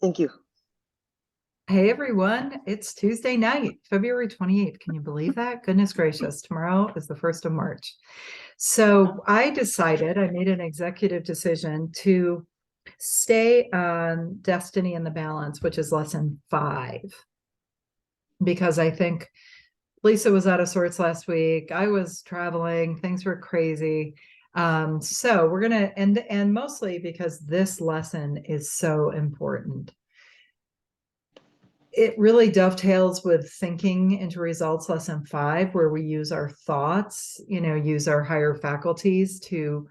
Thank you. Hey everyone, it's Tuesday night, February 28th. Can you believe that? Goodness gracious, tomorrow is the 1st of March. So I made an executive decision to stay on Destiny and the Balance, which is lesson 5, because I think Lisa was out of sorts last week. I was traveling, things were crazy. So we're gonna and mostly because this lesson is so important. It really dovetails with thinking into results lesson 5, where we use our thoughts, use our higher faculties to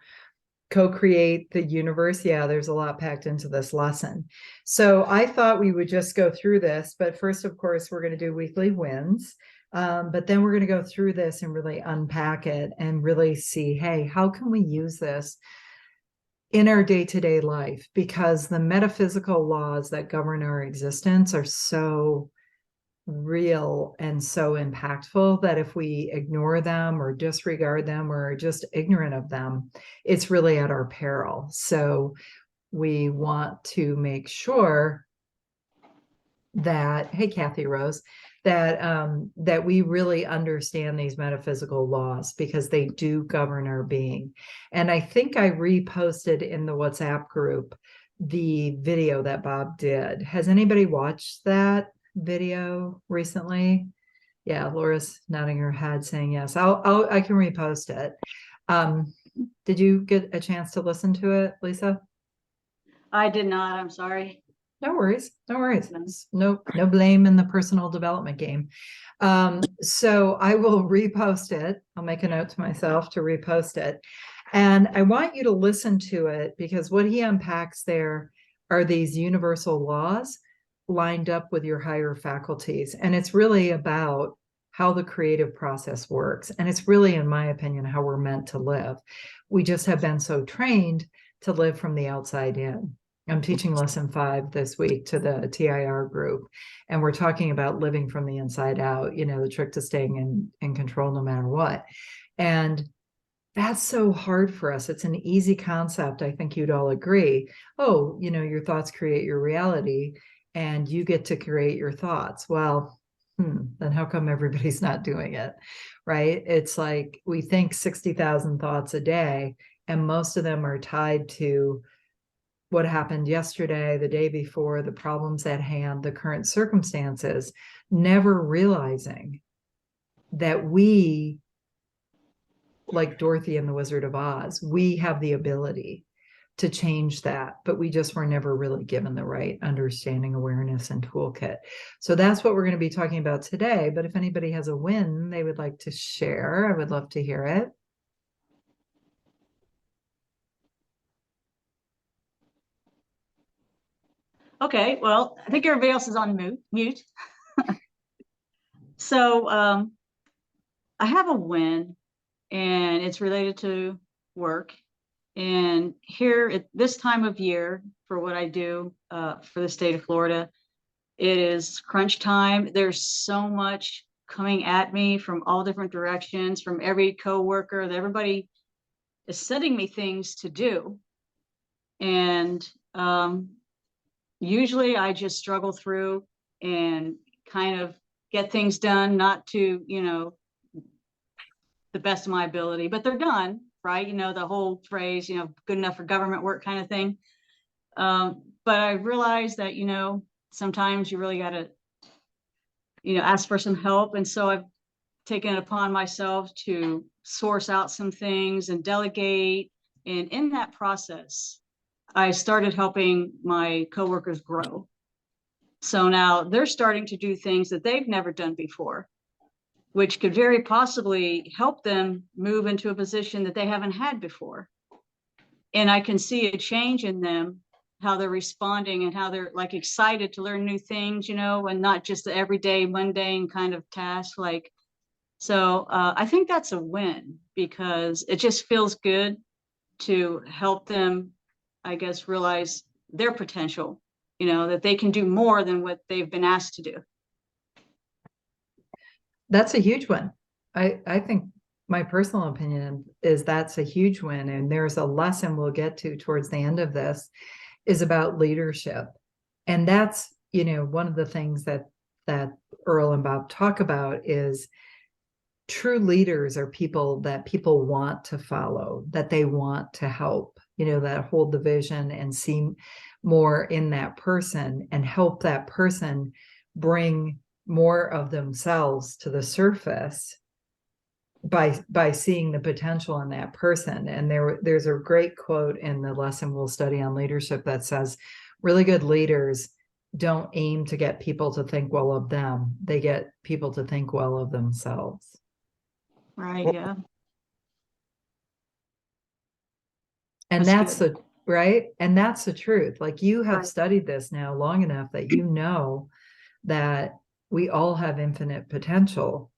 co-create the universe. Yeah, there's a lot packed into this lesson. So I thought we would just go through this, but first, of course, we're going to do weekly wins. But then we're going to go through this and really unpack it and really see, hey, how can we use this in our day-to-day life? Because the metaphysical laws that govern our existence are so real and so impactful that if we ignore them or disregard them or are just ignorant of them, it's really at our peril. So we want to make sure that, hey, Kathy Rose, that we really understand these metaphysical laws, because they do govern our being. And I think I reposted in the WhatsApp group the video that Bob did. Has anybody watched that video recently? Yeah, Laura's nodding her head saying yes. I can repost it. Did you get a chance to listen to it, Lisa? I did not. I'm sorry. No worries. No worries. No blame in the personal development game. So I will repost it. I'll make a note to myself to repost it. And I want you to listen to it, because what he unpacks there are these universal laws lined up with your higher faculties. And it's really about how the creative process works. And it's really, in my opinion, how we're meant to live. We just have been so trained to live from the outside in. I'm teaching lesson 5 this week to the TIR group, and we're talking about living from the inside out, the trick to staying in control no matter what. And that's so hard for us. It's an easy concept. I think you'd all agree. Oh, your thoughts create your reality, and you get to create your thoughts. Well, then how come everybody's not doing it, right? It's like we think 60,000 thoughts a day, and most of them are tied to what happened yesterday, the day before, the problems at hand, the current circumstances, never realizing that we, like Dorothy and the Wizard of Oz, we have the ability to change that, but we just were never really given the right understanding, awareness, and toolkit. So that's what we're going to be talking about today. But if anybody has a win they would like to share, I would love to hear it. Okay, well, I think everybody else is on mute. So I have a win, and it's related to work. And here at this time of year, for what I do for the state of Florida, it is crunch time. There's so much coming at me from all different directions, from every coworker. Everybody is sending me things to do. And usually I just struggle through and kind of get things done, not to, the best of my ability, but they're done, right? The whole phrase, good enough for government work kind of thing. But I realized that, sometimes you really got to, ask for some help. And so I've taken it upon myself to source out some things and delegate. And in that process, I started helping my coworkers grow. So now they're starting to do things that they've never done before, which could very possibly help them move into a position that they haven't had before. And I can see a change in them, how they're responding and how they're like excited to learn new things, and not just the everyday mundane kind of task. So I think that's a win, because it just feels good to help them, I guess, realize their potential, that they can do more than what they've been asked to do. That's a huge one. I think my personal opinion is that's a huge win. And there's a lesson we'll get to towards the end of this is about leadership And that's, one of the things that Earl and Bob talk about is true leaders are people that people want to follow, that they want to help, that hold the vision and see more in that person and help that person bring more of themselves to the surface by seeing the potential in that person. And there's a great quote in the lesson we'll study on leadership that says, really good leaders don't aim to get people to think well of them. They get people to think well of themselves. Right. Yeah. And that's the right. And that's the truth. Like, you have Right. studied this now long enough that that we all have infinite potential.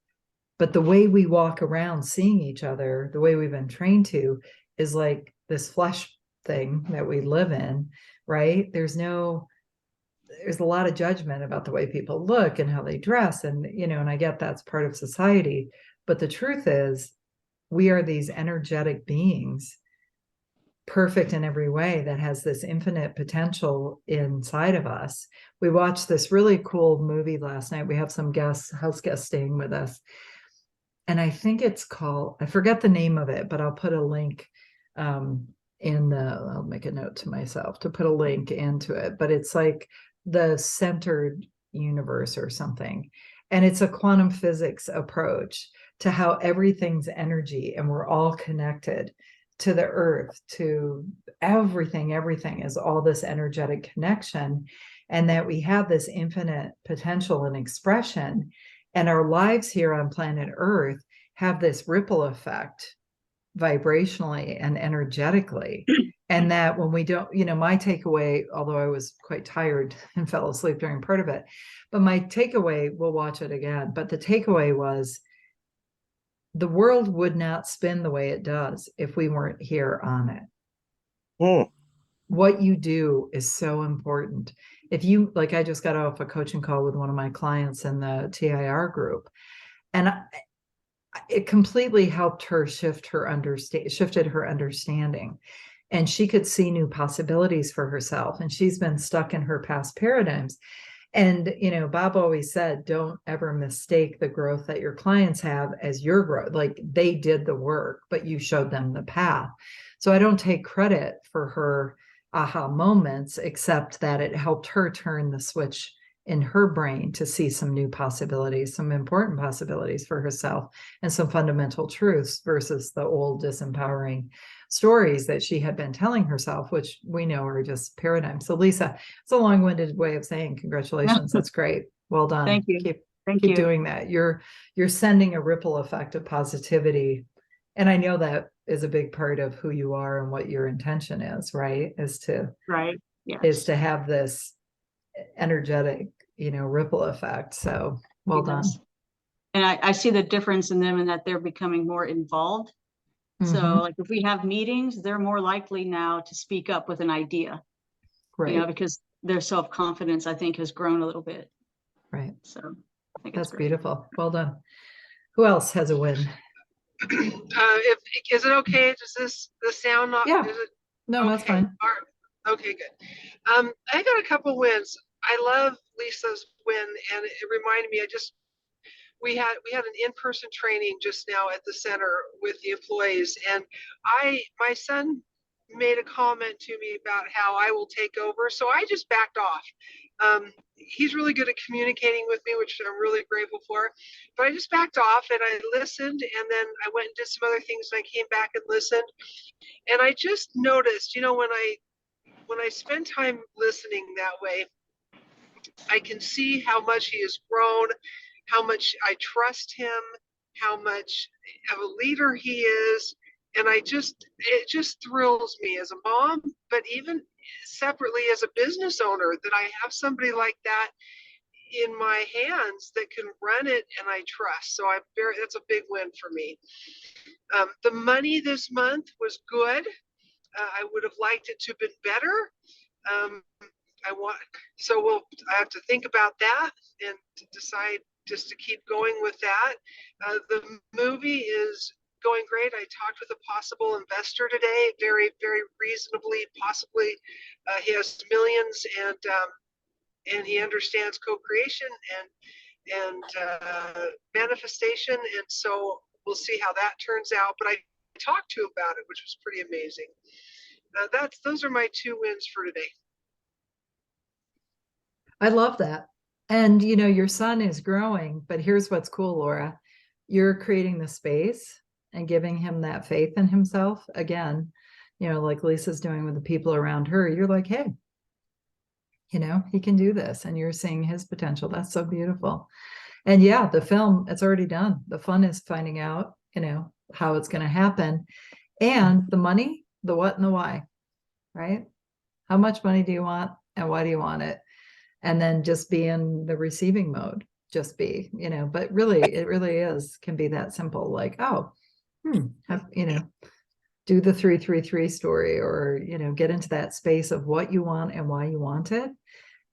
But the way we walk around seeing each other, the way we've been trained to, is like this flesh thing that we live in, right? There's a lot of judgment about the way people look and how they dress. And, and I get that's part of society. But the truth is, we are these energetic beings, perfect in every way, that has this infinite potential inside of us. We watched this really cool movie last night. We have some house guests staying with us. And I think it's called, I forget the name of it, but I'll put a link I'll make a note to myself to put a link into it. But it's like the centered universe or something. And it's a quantum physics approach to how everything's energy and we're all connected to the earth, to everything. Everything is all this energetic connection, and that we have this infinite potential and expression. And our lives here on planet Earth have this ripple effect vibrationally and energetically. And that when we don't, my takeaway, although I was quite tired and fell asleep during part of it, but my takeaway, we'll watch it again, but the takeaway was, the world would not spin the way it does if we weren't here on it. What you do is so important. If you, like, I just got off a coaching call with one of my clients in the TIR group, and it completely helped her shifted her understanding, and she could see new possibilities for herself. And she's been stuck in her past paradigms. And, Bob always said, don't ever mistake the growth that your clients have as your growth. Like, they did the work, but you showed them the path. So I don't take credit for her aha moments, except that it helped her turn the switch in her brain to see some new possibilities, some important possibilities for herself, and some fundamental truths versus the old disempowering stories that she had been telling herself, which we know are just paradigms. So Lisa, it's a long-winded way of saying congratulations. That's great. Well done. Thank you. Keep doing that. You're sending a ripple effect of positivity. And I know that is a big part of who you are and what your intention is, right? Is to have this energetic, ripple effect. So well done. And I see the difference in them, in that they're becoming more involved. Mm-hmm. So like, if we have meetings, they're more likely now to speak up with an idea, right? Because their self-confidence, I think, has grown a little bit. Right. So I think that's beautiful. Well done. Who else has a win? Is it okay? Does the sound not? Yeah. Is it, no, that's fine. Okay, good. I got a couple wins. I love Lisa's win, and it reminded me. We had an in-person training just now at the center with the employees, and my son made a comment to me about how I will take over, so I just backed off. He's really good at communicating with me, which I'm really grateful for, but I just backed off and I listened, and then I went and did some other things, and I came back and listened, and I just noticed, when I spend time listening that way, I can see how much he has grown, how much I trust him, how much of a leader he is. And it just thrills me as a mom, but even separately as a business owner, that I have somebody like that in my hands that can run it and I trust. So that's a big win for me. The money this month was good. I would have liked it to have been better. I have to think about that and to decide just to keep going with that. The movie is going great. I talked with a possible investor today, very, very reasonably, possibly. He has millions, and and he understands co-creation and manifestation. And so we'll see how that turns out. But I talked to him about it, which was pretty amazing. Those are my 2 wins for today. I love that. And you know, your son is growing, but here's what's cool, Laura. You're creating the space and giving him that faith in himself. Again, you know, like Lisa's doing with the people around her. You're like, hey, you know, he can do this. And you're seeing his potential. That's so beautiful. And yeah, the film, it's already done. The fun is finding out, you know, how it's going to happen. And the money, the what and the why, right? How much money do you want and why do you want it? And then just be in the receiving mode, just be, you know, but really, it really can be that simple. Like, oh, you know, do the 333 story, or, you know, get into that space of what you want and why you want it.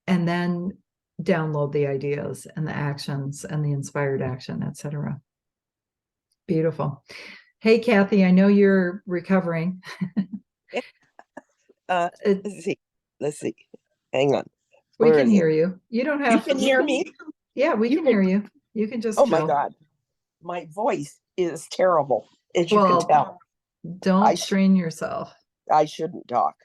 And then download the ideas and the actions and the inspired action, etc. Beautiful. Hey, Kathy, I know you're recovering. Let's see. Hang on. We Where can is hear it? you. You don't You have can hear me? Yeah, we You can can- hear you. You can just Oh my chill. God. My voice is terrible, as you Well, can tell. Don't strain yourself. I shouldn't talk.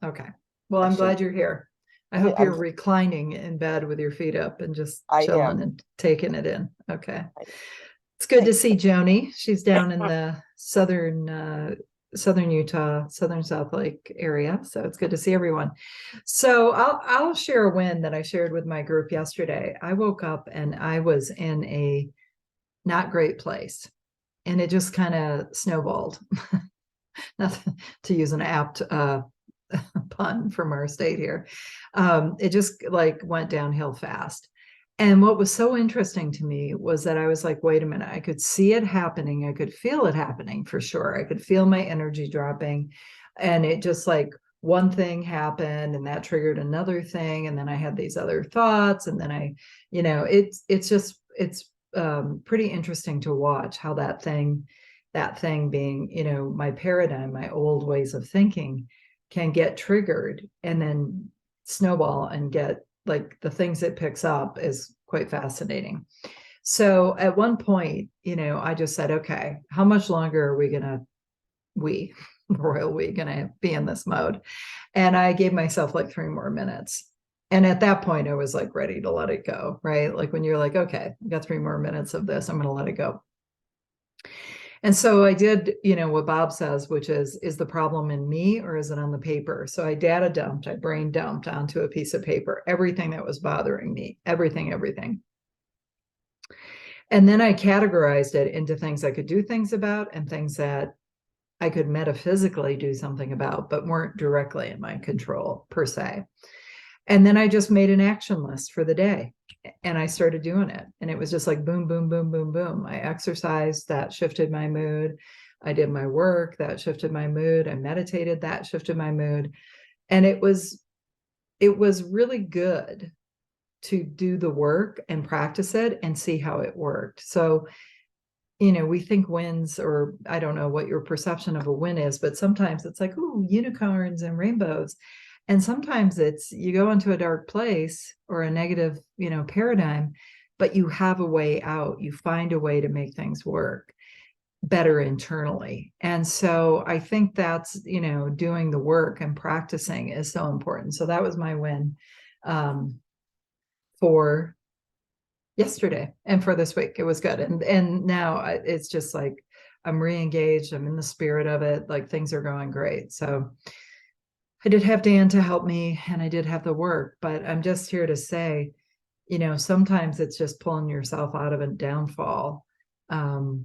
Okay. Well, I I'm glad shouldn't. you're here. I I- hope you're I'm- reclining in bed with your feet up and just I chilling am. and taking it in. Okay. I- It's good to see Joni. She's down in the southern Utah, southern South Lake area. So it's good to see everyone. So I'll share a win that I shared with my group yesterday. I woke up and I was in a not great place, and it just kind of snowballed. Not to use an apt pun from our state here. It just like went downhill fast. And what was so interesting to me was that I was like, wait a minute, I could see it happening. I could feel it happening for sure. I could feel my energy dropping. And it just like one thing happened and that triggered another thing. And then I had these other thoughts. And then you know, it's pretty interesting to watch how that thing being, you know, my paradigm, my old ways of thinking can get triggered and then snowball and get like the things it picks up is quite fascinating. So at one point, you know, I just said, okay, how much longer are we royal we gonna be in this mode? And I gave myself like 3 more minutes. And at that point, I was like ready to let it go, right? Like when you're like, okay, I got 3 more minutes of this, I'm gonna let it go. And so I did, you know, what Bob says, which is the problem in me or is it on the paper? So I data dumped, I brain dumped onto a piece of paper, everything that was bothering me, everything. And then I categorized it into things I could do things about and things that I could metaphysically do something about, but weren't directly in my control per se. And then I just made an action list for the day and I started doing it. And it was just like boom, boom, boom, boom, boom. I exercised, that shifted my mood. I did my work, that shifted my mood. I meditated, that shifted my mood. And it was really good to do the work and practice it and see how it worked. So, you know, we think wins, or I don't know what your perception of a win is, but sometimes it's like, ooh, unicorns and rainbows. And sometimes it's you go into a dark place or a negative, you know, paradigm, but you have a way out. You find a way to make things work better internally. And so I think that's, you know, doing the work and practicing is so important. So that was my win for yesterday and for this week. It was good. And now it's just like I'm re-engaged. I'm in the spirit of it. Like things are going great. So I did have Dan to help me and I did have the work, but I'm just here to say, you know, sometimes it's just pulling yourself out of a downfall and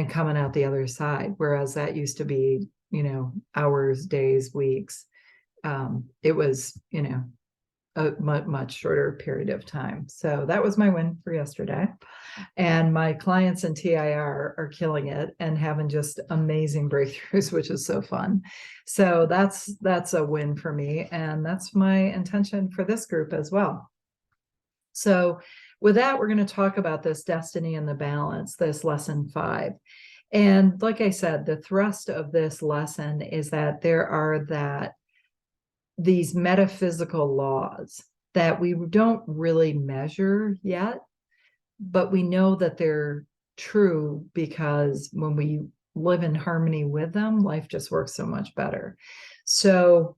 coming out the other side. Whereas that used to be, you know, hours, days, weeks. It was, you know, a much shorter period of time. So that was my win for yesterday. And my clients in TIR are killing it and having just amazing breakthroughs, which is so fun. So that's a win for me. And that's my intention for this group as well. So with that, we're going to talk about this destiny and the balance, this lesson 5. And like I said, the thrust of this lesson is that there are these metaphysical laws that we don't really measure yet, but we know that they're true because when we live in harmony with them, life just works so much better. So,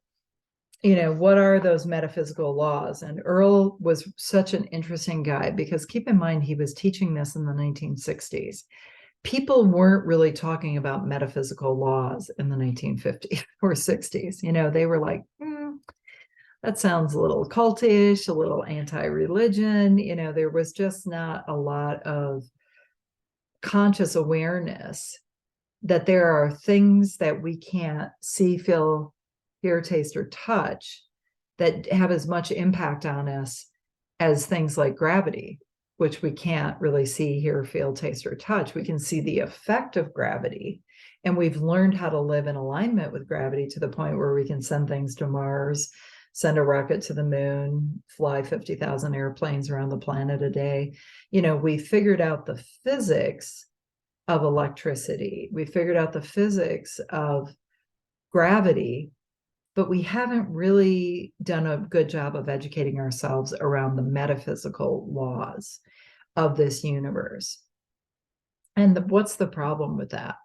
what are those metaphysical laws? And Earl was such an interesting guy because keep in mind, he was teaching this in the 1960s. People weren't really talking about metaphysical laws in the 1950s or 60s. They were like, that sounds a little cultish, a little anti-religion. There was just not a lot of conscious awareness that there are things that we can't see, feel, hear, taste, or touch that have as much impact on us as things like gravity, which we can't really see, hear, feel, taste, or touch. We can see the effect of gravity, and we've learned how to live in alignment with gravity to the point where we can send things to Mars, send a rocket to the moon, fly 50,000 airplanes around the planet a day. We figured out the physics of electricity. We figured out the physics of gravity, but we haven't really done a good job of educating ourselves around the metaphysical laws of this universe. And what's the problem with that?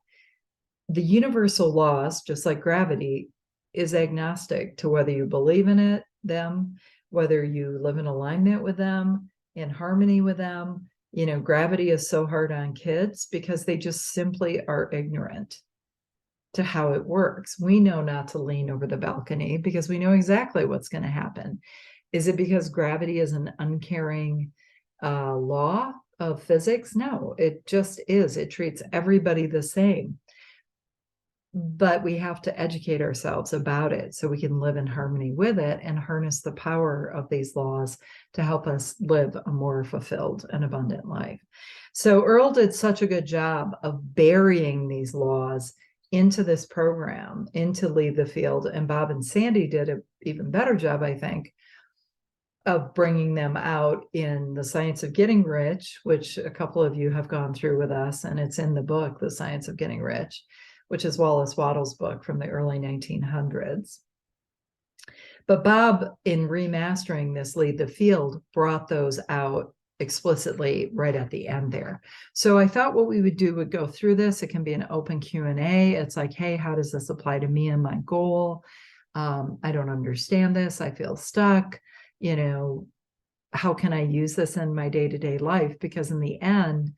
The universal laws, just like gravity, is agnostic to whether you believe in them, whether you live in alignment with them, in harmony with them. Gravity is so hard on kids because they just simply are ignorant to how it works. We know not to lean over the balcony because we know exactly what's going to happen. Is it because gravity is an uncaring law of physics? No, it just is. It treats everybody the same. But we have to educate ourselves about it so we can live in harmony with it and harness the power of these laws to help us live a more fulfilled and abundant life. So Earl did such a good job of burying these laws into this program, into Lead the Field, and Bob and Sandy did an even better job, I think, of bringing them out in The Science of Getting Rich, which a couple of you have gone through with us, and it's in the book, The Science of Getting Rich, which is Wallace Wattles' book from the early 1900s. But Bob, in remastering this Lead the Field, brought those out explicitly right at the end there. So I thought what we would do would go through this. It can be an open Q&A. It's like, hey, how does this apply to me and my goal? I don't understand this. I feel stuck. How can I use this in my day-to-day life? Because in the end,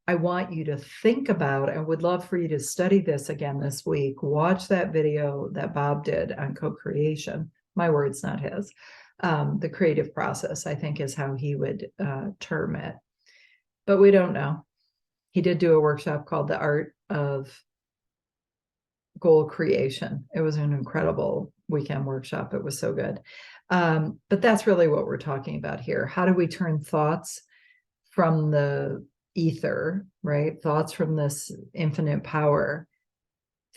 I want you to think about, I would love for you to study this again this week. Watch that video that Bob did on co-creation. My words, not his. The creative process, I think, is how he would term it. But we don't know. He did do a workshop called The Art of Goal Creation. It was an incredible weekend workshop. It was so good. But that's really what we're talking about here. How do we turn thoughts from the ether, right? Thoughts from this infinite power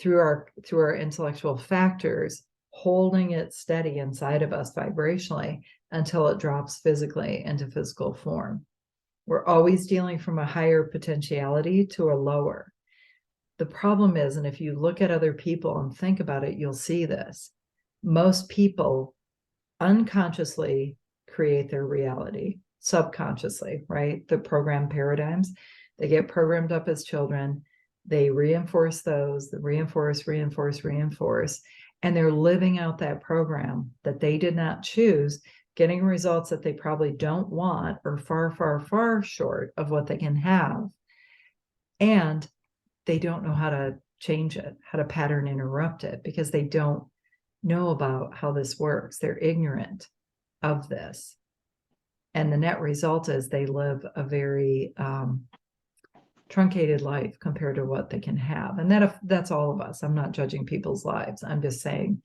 through our intellectual factors, holding it steady inside of us vibrationally until it drops physically into physical form. We're always dealing from a higher potentiality to a lower. The problem is, and if you look at other people and think about it, you'll see this. Most people unconsciously create their reality subconsciously, right? The program paradigms, they get programmed up as children. They reinforce those, reinforce, and they're living out that program that they did not choose, getting results that they probably don't want or far, far, far short of what they can have. And they don't know how to change it, how to pattern interrupt it, because they don't know about how this works. They're ignorant of this. And the net result is they live a very truncated life compared to what they can have. And that's all of us. I'm not judging people's lives. I'm just saying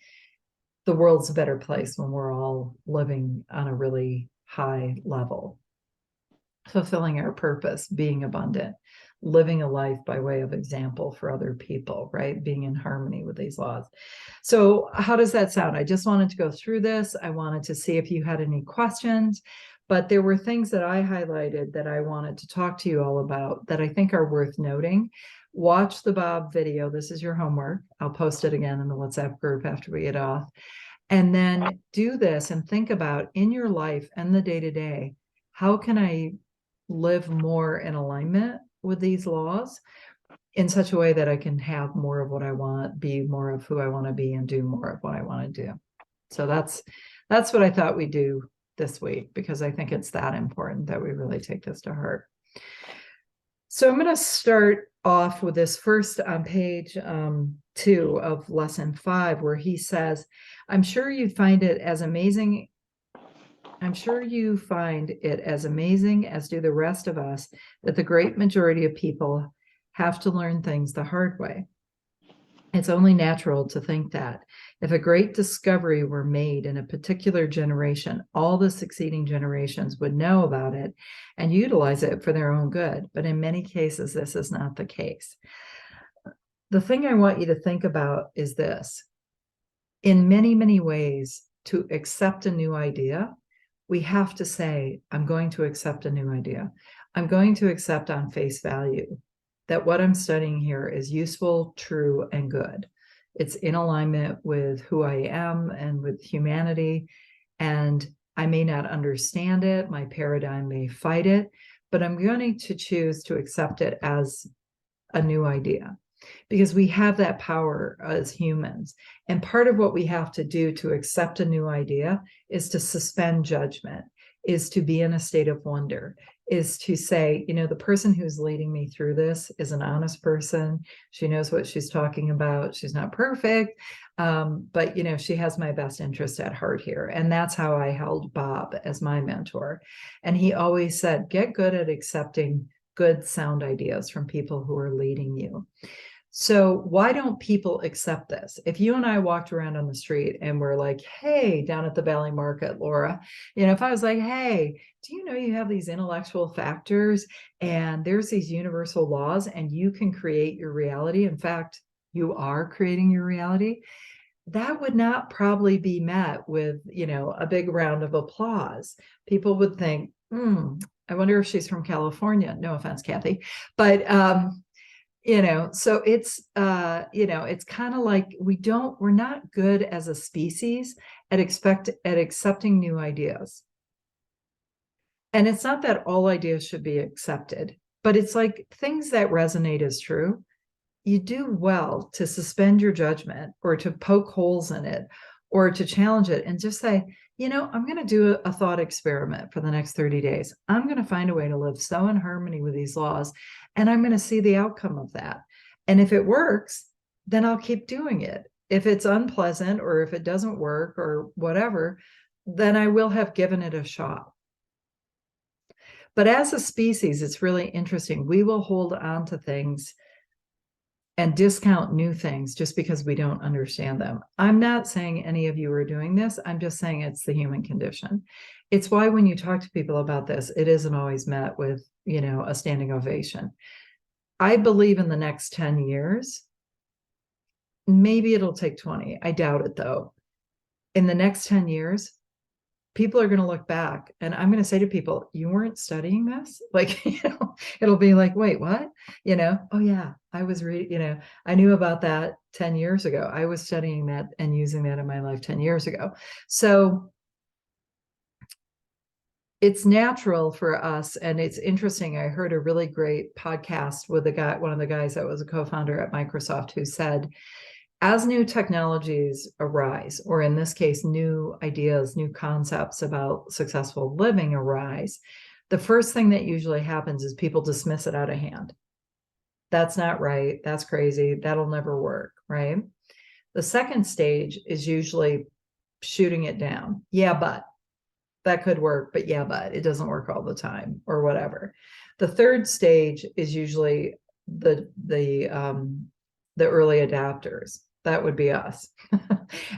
the world's a better place when we're all living on a really high level, fulfilling our purpose, being abundant, living a life by way of example for other people, right? Being in harmony with these laws. So how does that sound? I just wanted to go through this. I wanted to see if you had any questions, but there were things that I highlighted that I wanted to talk to you all about that I think are worth noting. Watch the Bob video. This is your homework. I'll post it again in the WhatsApp group after we get off. And then do this and think about in your life and the day to day, how can I live more in alignment with these laws in such a way that I can have more of what I want, be more of who I want to be, and do more of what I want to do. So that's what I thought we'd do this week, because I think it's that important that we really take this to heart. So I'm going to start off with this first on page 2 of lesson 5, where he says, I'm sure you find it as amazing as do the rest of us, that the great majority of people have to learn things the hard way. It's only natural to think that if a great discovery were made in a particular generation, all the succeeding generations would know about it and utilize it for their own good. But in many cases, this is not the case. The thing I want you to think about is this. In many, many ways, to accept a new idea, we have to say, I'm going to accept a new idea. I'm going to accept on face value that what I'm studying here is useful, true, and good. It's in alignment with who I am and with humanity. And I may not understand it. My paradigm may fight it, but I'm going to choose to accept it as a new idea, because we have that power as humans. And part of what we have to do to accept a new idea is to suspend judgment, is to be in a state of wonder, is to say, the person who's leading me through this is an honest person. She knows what she's talking about. She's not perfect, but she has my best interest at heart here. And that's how I held Bob as my mentor. And he always said, get good at accepting good, sound ideas from people who are leading you. So why don't people accept this? If you and I walked around on the street and we're like, hey, down at the Valley Market, Laura, if I was like, hey, do you know you have these intellectual factors and there's these universal laws and you can create your reality. In fact, you are creating your reality. That would not probably be met with, a big round of applause. People would think, I wonder if she's from California. No offense, Kathy. But, so it's, it's kind of like we're not good as a species at accepting new ideas. And it's not that all ideas should be accepted, but it's like things that resonate as true. You do well to suspend your judgment or to poke holes in it or to challenge it and just say, I'm going to do a thought experiment for the next 30 days. I'm going to find a way to live so in harmony with these laws, and I'm going to see the outcome of that. And if it works, then I'll keep doing it. If it's unpleasant or if it doesn't work or whatever, then I will have given it a shot. But as a species, it's really interesting. We will hold on to things and discount new things just because we don't understand them. I'm not saying any of you are doing this. I'm just saying it's the human condition. It's why when you talk to people about this, it isn't always met with, a standing ovation. I believe in the next 10 years, maybe it'll take 20. I doubt it though. In the next 10 years, people are going to look back and I'm going to say to people, you weren't studying this? Like, it'll be like, wait, what? Oh yeah, I was I knew about that 10 years ago. I was studying that and using that in my life 10 years ago. So it's natural for us. And it's interesting. I heard a really great podcast with one of the guys that was a co-founder at Microsoft, who said, as new technologies arise, or in this case, new ideas, new concepts about successful living arise, the first thing that usually happens is people dismiss it out of hand. That's not right. That's crazy. That'll never work, right? The second stage is usually shooting it down. Yeah, but that could work, but it doesn't work all the time or whatever. The third stage is usually the early adapters. That would be us.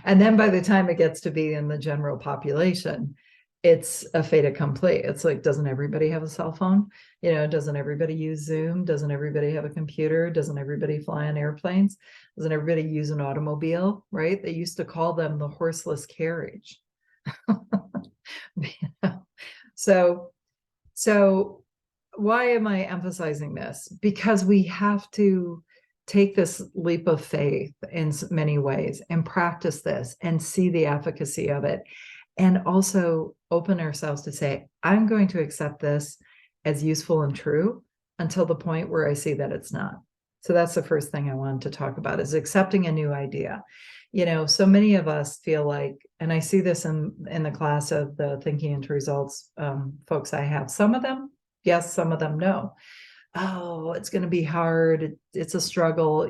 And then by the time it gets to be in the general population, it's a fait accompli. It's like, doesn't everybody have a cell phone? Doesn't everybody use Zoom? Doesn't everybody have a computer? Doesn't everybody fly on airplanes? Doesn't everybody use an automobile, right? They used to call them the horseless carriage. So why am I emphasizing this? Because we have to take this leap of faith in many ways and practice this and see the efficacy of it. And also open ourselves to say, I'm going to accept this as useful and true until the point where I see that it's not. So that's the first thing I wanted to talk about, is accepting a new idea. So many of us feel like, and I see this in the class of the Thinking into Results folks I have, some of them, yes, some of them, no. Oh, it's going to be hard. It's a struggle.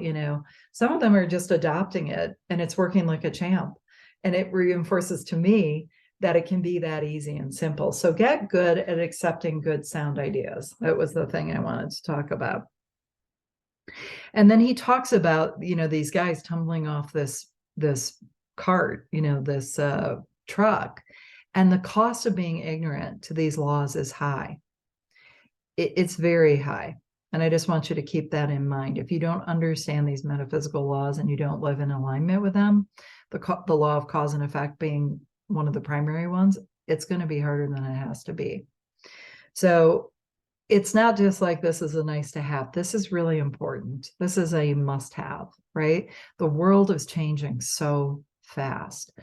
Some of them are just adopting it and it's working like a champ. And it reinforces to me that it can be that easy and simple. So get good at accepting good sound ideas. That was the thing I wanted to talk about. And then he talks about, these guys tumbling off this cart, this truck, and the cost of being ignorant to these laws is high. It's very high. And I just want you to keep that in mind. If you don't understand these metaphysical laws and you don't live in alignment with them, the law of cause and effect being one of the primary ones, it's going to be harder than it has to be. So it's not just like this is a nice to have. This is really important. This is a must have, right? The world is changing so fast.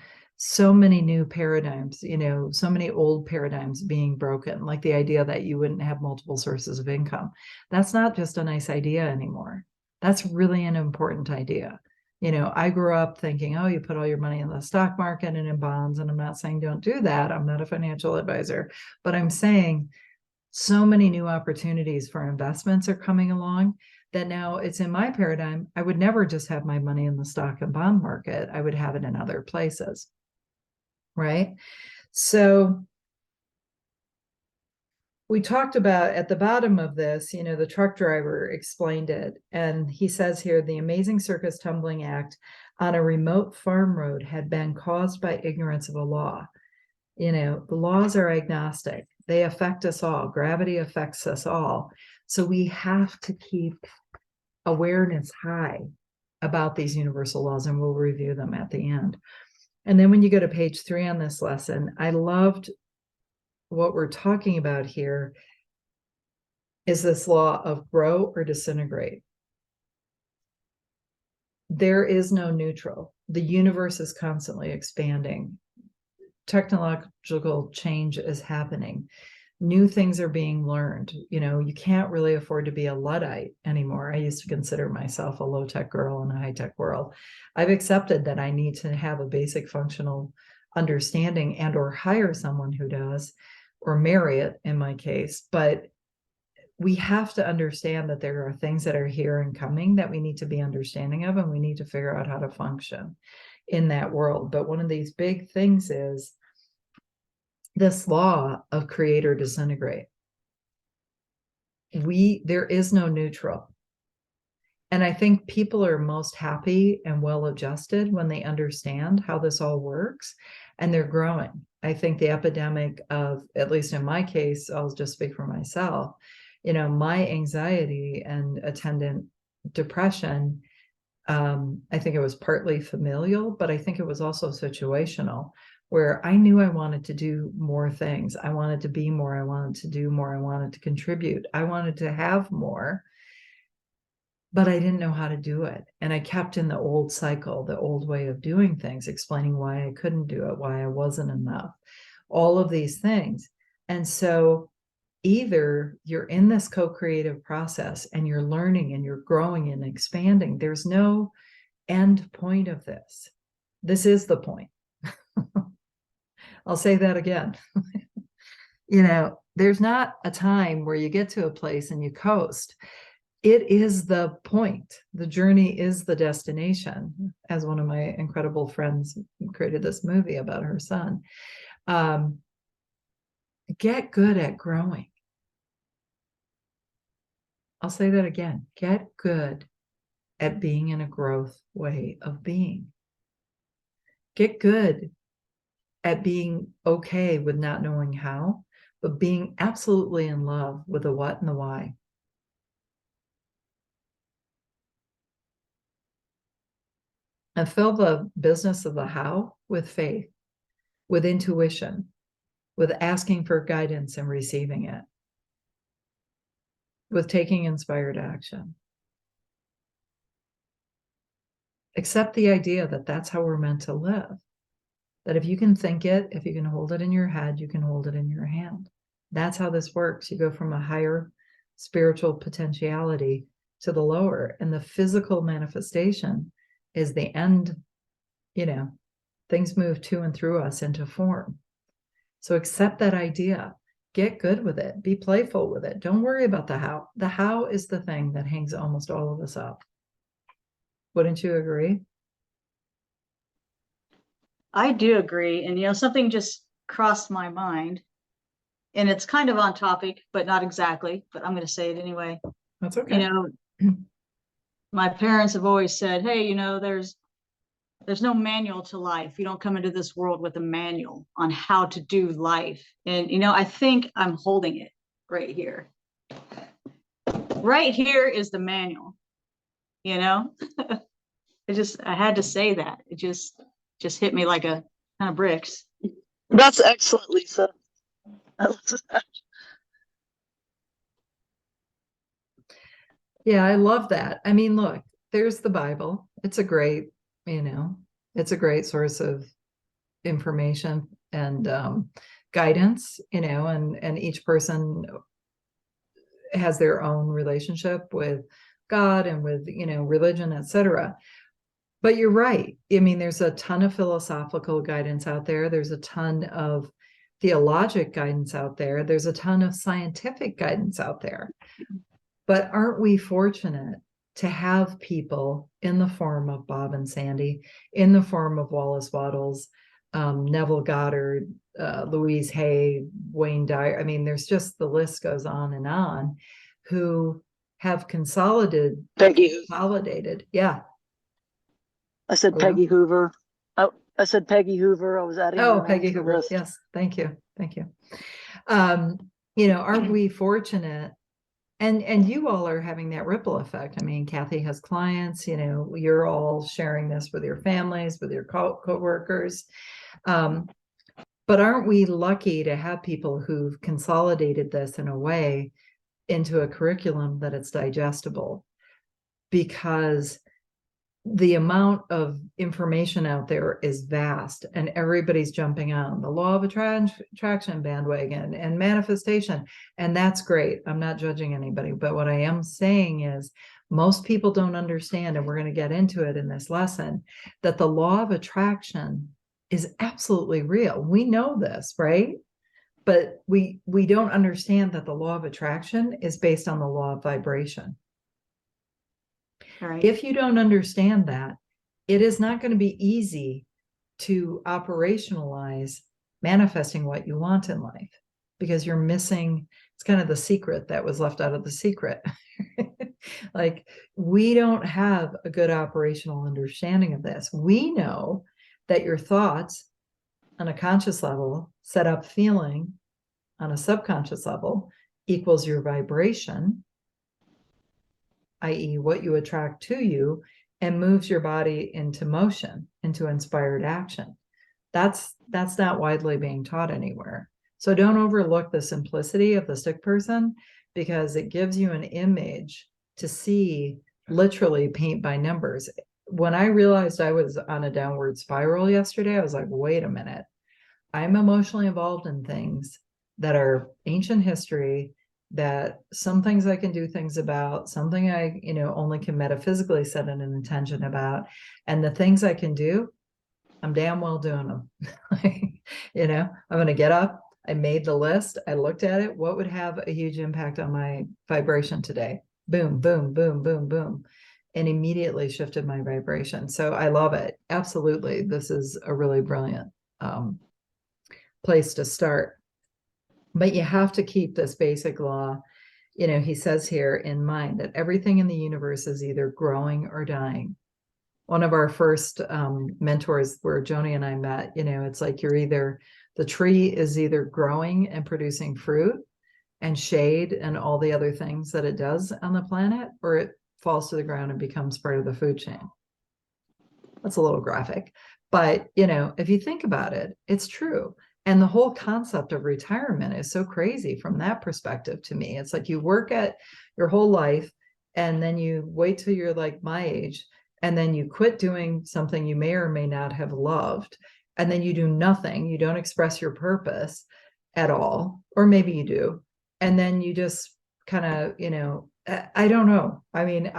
So many new paradigms, so many old paradigms being broken, like the idea that you wouldn't have multiple sources of income. That's not just a nice idea anymore. That's really an important idea. I grew up thinking, oh, you put all your money in the stock market and in bonds. And I'm not saying don't do that. I'm not a financial advisor, but I'm saying so many new opportunities for investments are coming along that now it's in my paradigm. I would never just have my money in the stock and bond market. I would have it in other places. Right? So we talked about at the bottom of this, the truck driver explained it. And he says here, the amazing circus tumbling act on a remote farm road had been caused by ignorance of a law. The laws are agnostic. They affect us all. Gravity affects us all. So we have to keep awareness high about these universal laws, and we'll review them at the end. And then when you go to page 3 on this lesson, I loved what we're talking about here is this law of grow or disintegrate. There is no neutral. The universe is constantly expanding. Technological change is happening. New things are being learned. You can't really afford to be a Luddite anymore. I used to consider myself a low-tech girl in a high-tech world. I've accepted that I need to have a basic functional understanding and or hire someone who does, or marry it in my case. But we have to understand that there are things that are here and coming that we need to be understanding of, and we need to figure out how to function in that world. But one of these big things is this law of create or disintegrate. There is no neutral. And I think people are most happy and well adjusted when they understand how this all works, and they're growing. I think the epidemic of, at least in my case, I'll just speak for myself, my anxiety and attendant depression, I think it was partly familial, but I think it was also situational, where I knew I wanted to do more things. I wanted to be more. I wanted to do more. I wanted to contribute. I wanted to have more, but I didn't know how to do it. And I kept in the old cycle, the old way of doing things, explaining why I couldn't do it, why I wasn't enough, all of these things. And so either you're in this co-creative process and you're learning and you're growing and expanding. There's no end point of this. This is the point. I'll say that again. There's not a time where you get to a place and you coast. It is the point. The journey is the destination, as one of my incredible friends created this movie about her son. Get good at growing. I'll say that again. Get good at being in a growth way of being. Get good at being okay with not knowing how, but being absolutely in love with the what and the why. And fill the business of the how with faith, with intuition, with asking for guidance and receiving it, with taking inspired action. Accept the idea that that's how we're meant to live. That if you can think it, if you can hold it in your head, you can hold it in your hand. That's how this works. You go from a higher spiritual potentiality to the lower, and the physical manifestation is the end. Things move to and through us into form. So accept that idea, get good with it, be playful with it. Don't worry about the how. The how is the thing that hangs almost all of us up. Wouldn't you agree? I do agree. And, something just crossed my mind, and it's kind of on topic, but not exactly, but I'm going to say it anyway. That's okay. My parents have always said, hey, there's no manual to life. You don't come into this world with a manual on how to do life. And, I think I'm holding it right here. Right here is the manual, I had to say that. It just hit me like a kind of bricks. That's excellent, Lisa. Yeah, I love that. I mean, look, there's the Bible. It's a great, it's a great source of information and guidance, and each person has their own relationship with God and with, religion, etc. But you're right. I mean, there's a ton of philosophical guidance out there. There's a ton of theologic guidance out there. There's a ton of scientific guidance out there. But aren't we fortunate to have people in the form of Bob and Sandy, in the form of Wallace Wattles, Neville Goddard, Louise Hay, Wayne Dyer. I mean, there's just the list goes on, who have consolidated. Yeah. I said Hello? Peggy Hoover. Oh, I said Peggy Hoover. I was adding. Oh, Peggy Hoover. Yes. Thank you. Aren't we fortunate? And you all are having that ripple effect. I mean, Kathy has clients, you're all sharing this with your families, with your co-workers. But aren't we lucky to have people who've consolidated this in a way into a curriculum that it's digestible? Because the amount of information out there is vast, and everybody's jumping on the law of attraction bandwagon and manifestation. And that's great. I'm not judging anybody, but what I am saying is most people don't understand, and we're going to get into it in this lesson, that the law of attraction is absolutely real. We know this, right? But we don't understand that the law of attraction is based on the law of vibration. Right. If you don't understand that, it is not going to be easy to operationalize manifesting what you want in life, because you're missing, it's kind of the secret that was left out of the secret. Like, we don't have a good operational understanding of this. We know that your thoughts on a conscious level set up feeling on a subconscious level equals your vibration, i.e. what you attract to you, and moves your body into motion, into inspired action. That's not widely being taught anywhere. So don't overlook the simplicity of the stick person, because it gives you an image to see, literally paint by numbers. When I realized I was on a downward spiral yesterday, I was like, wait a minute. I'm emotionally involved in things that are ancient history, that some things I can do things about, something I, only can metaphysically set an intention about. And the things I can do, I'm damn well doing them. I'm going to get up. I made the list. I looked at it. What would have a huge impact on my vibration today? Boom, boom, boom, boom, boom. And immediately shifted my vibration. So I love it. Absolutely. This is a really brilliant place to start. But you have to keep this basic law, he says here, in mind, that everything in the universe is either growing or dying. One of our first mentors, where Joni and I met, it's like the tree is either growing and producing fruit and shade and all the other things that it does on the planet, or it falls to the ground and becomes part of the food chain. That's a little graphic, but if you think about it, it's true. And the whole concept of retirement is so crazy from that perspective to me. It's like you work at your whole life, and then you wait till you're like my age, and then you quit doing something you may or may not have loved, and then you do nothing, you don't express your purpose at all, or maybe you do, and then you just kind of, I don't know. I mean,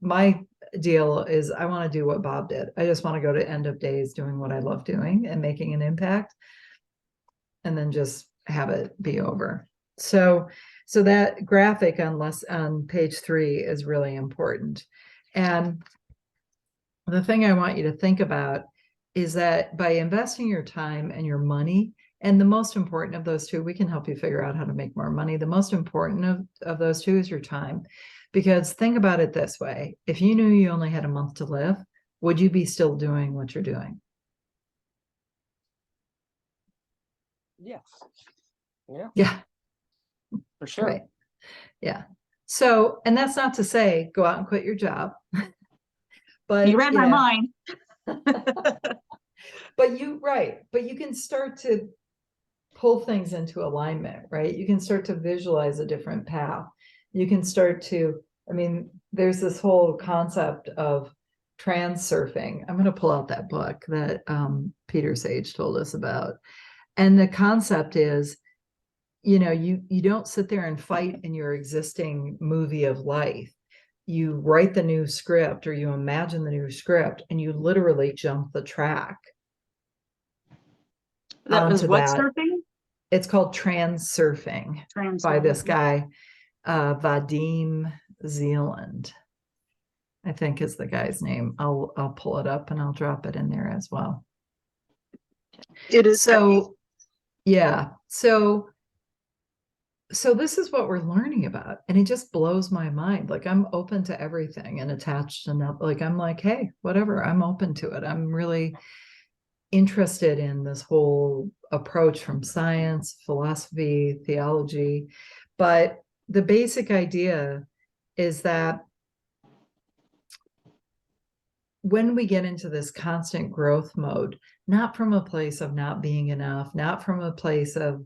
my deal is I want to do what Bob did. I just want to go to end of days doing what I love doing and making an impact, and then just have it be over. So that graphic on page 3 is really important. And the thing I want you to think about is that by investing your time and your money, and the most important of those two, we can help you figure out how to make more money. The most important of those two is your time. Because think about it this way: if you knew you only had a month to live, would you be still doing what you're doing? Yes. Yeah, Yeah, for sure. right. Yeah. So, and that's not to say go out and quit your job. But You read my mind. but you can start to pull things into alignment, right? You can start to visualize a different path. You can start to, I mean, there's this whole concept of transurfing. I'm going to pull out that book that Peter Sage told us about. And the concept is, you don't sit there and fight in your existing movie of life. You write the new script, or you imagine the new script, and you literally jump the track That was onto what that. surfing? It's called transurfing by this guy, Vadim Zealand, I think is the guy's name. I'll pull it up and I'll drop it in there as well. It is. So yeah, so this is what we're learning about, and it just blows my mind. Like, I'm open to everything and attached enough. Like, I'm like, hey, whatever, I'm open to it. I'm really interested in this whole approach from science, philosophy, theology. But the basic idea is that when we get into this constant growth mode, not from a place of not being enough, not from a place of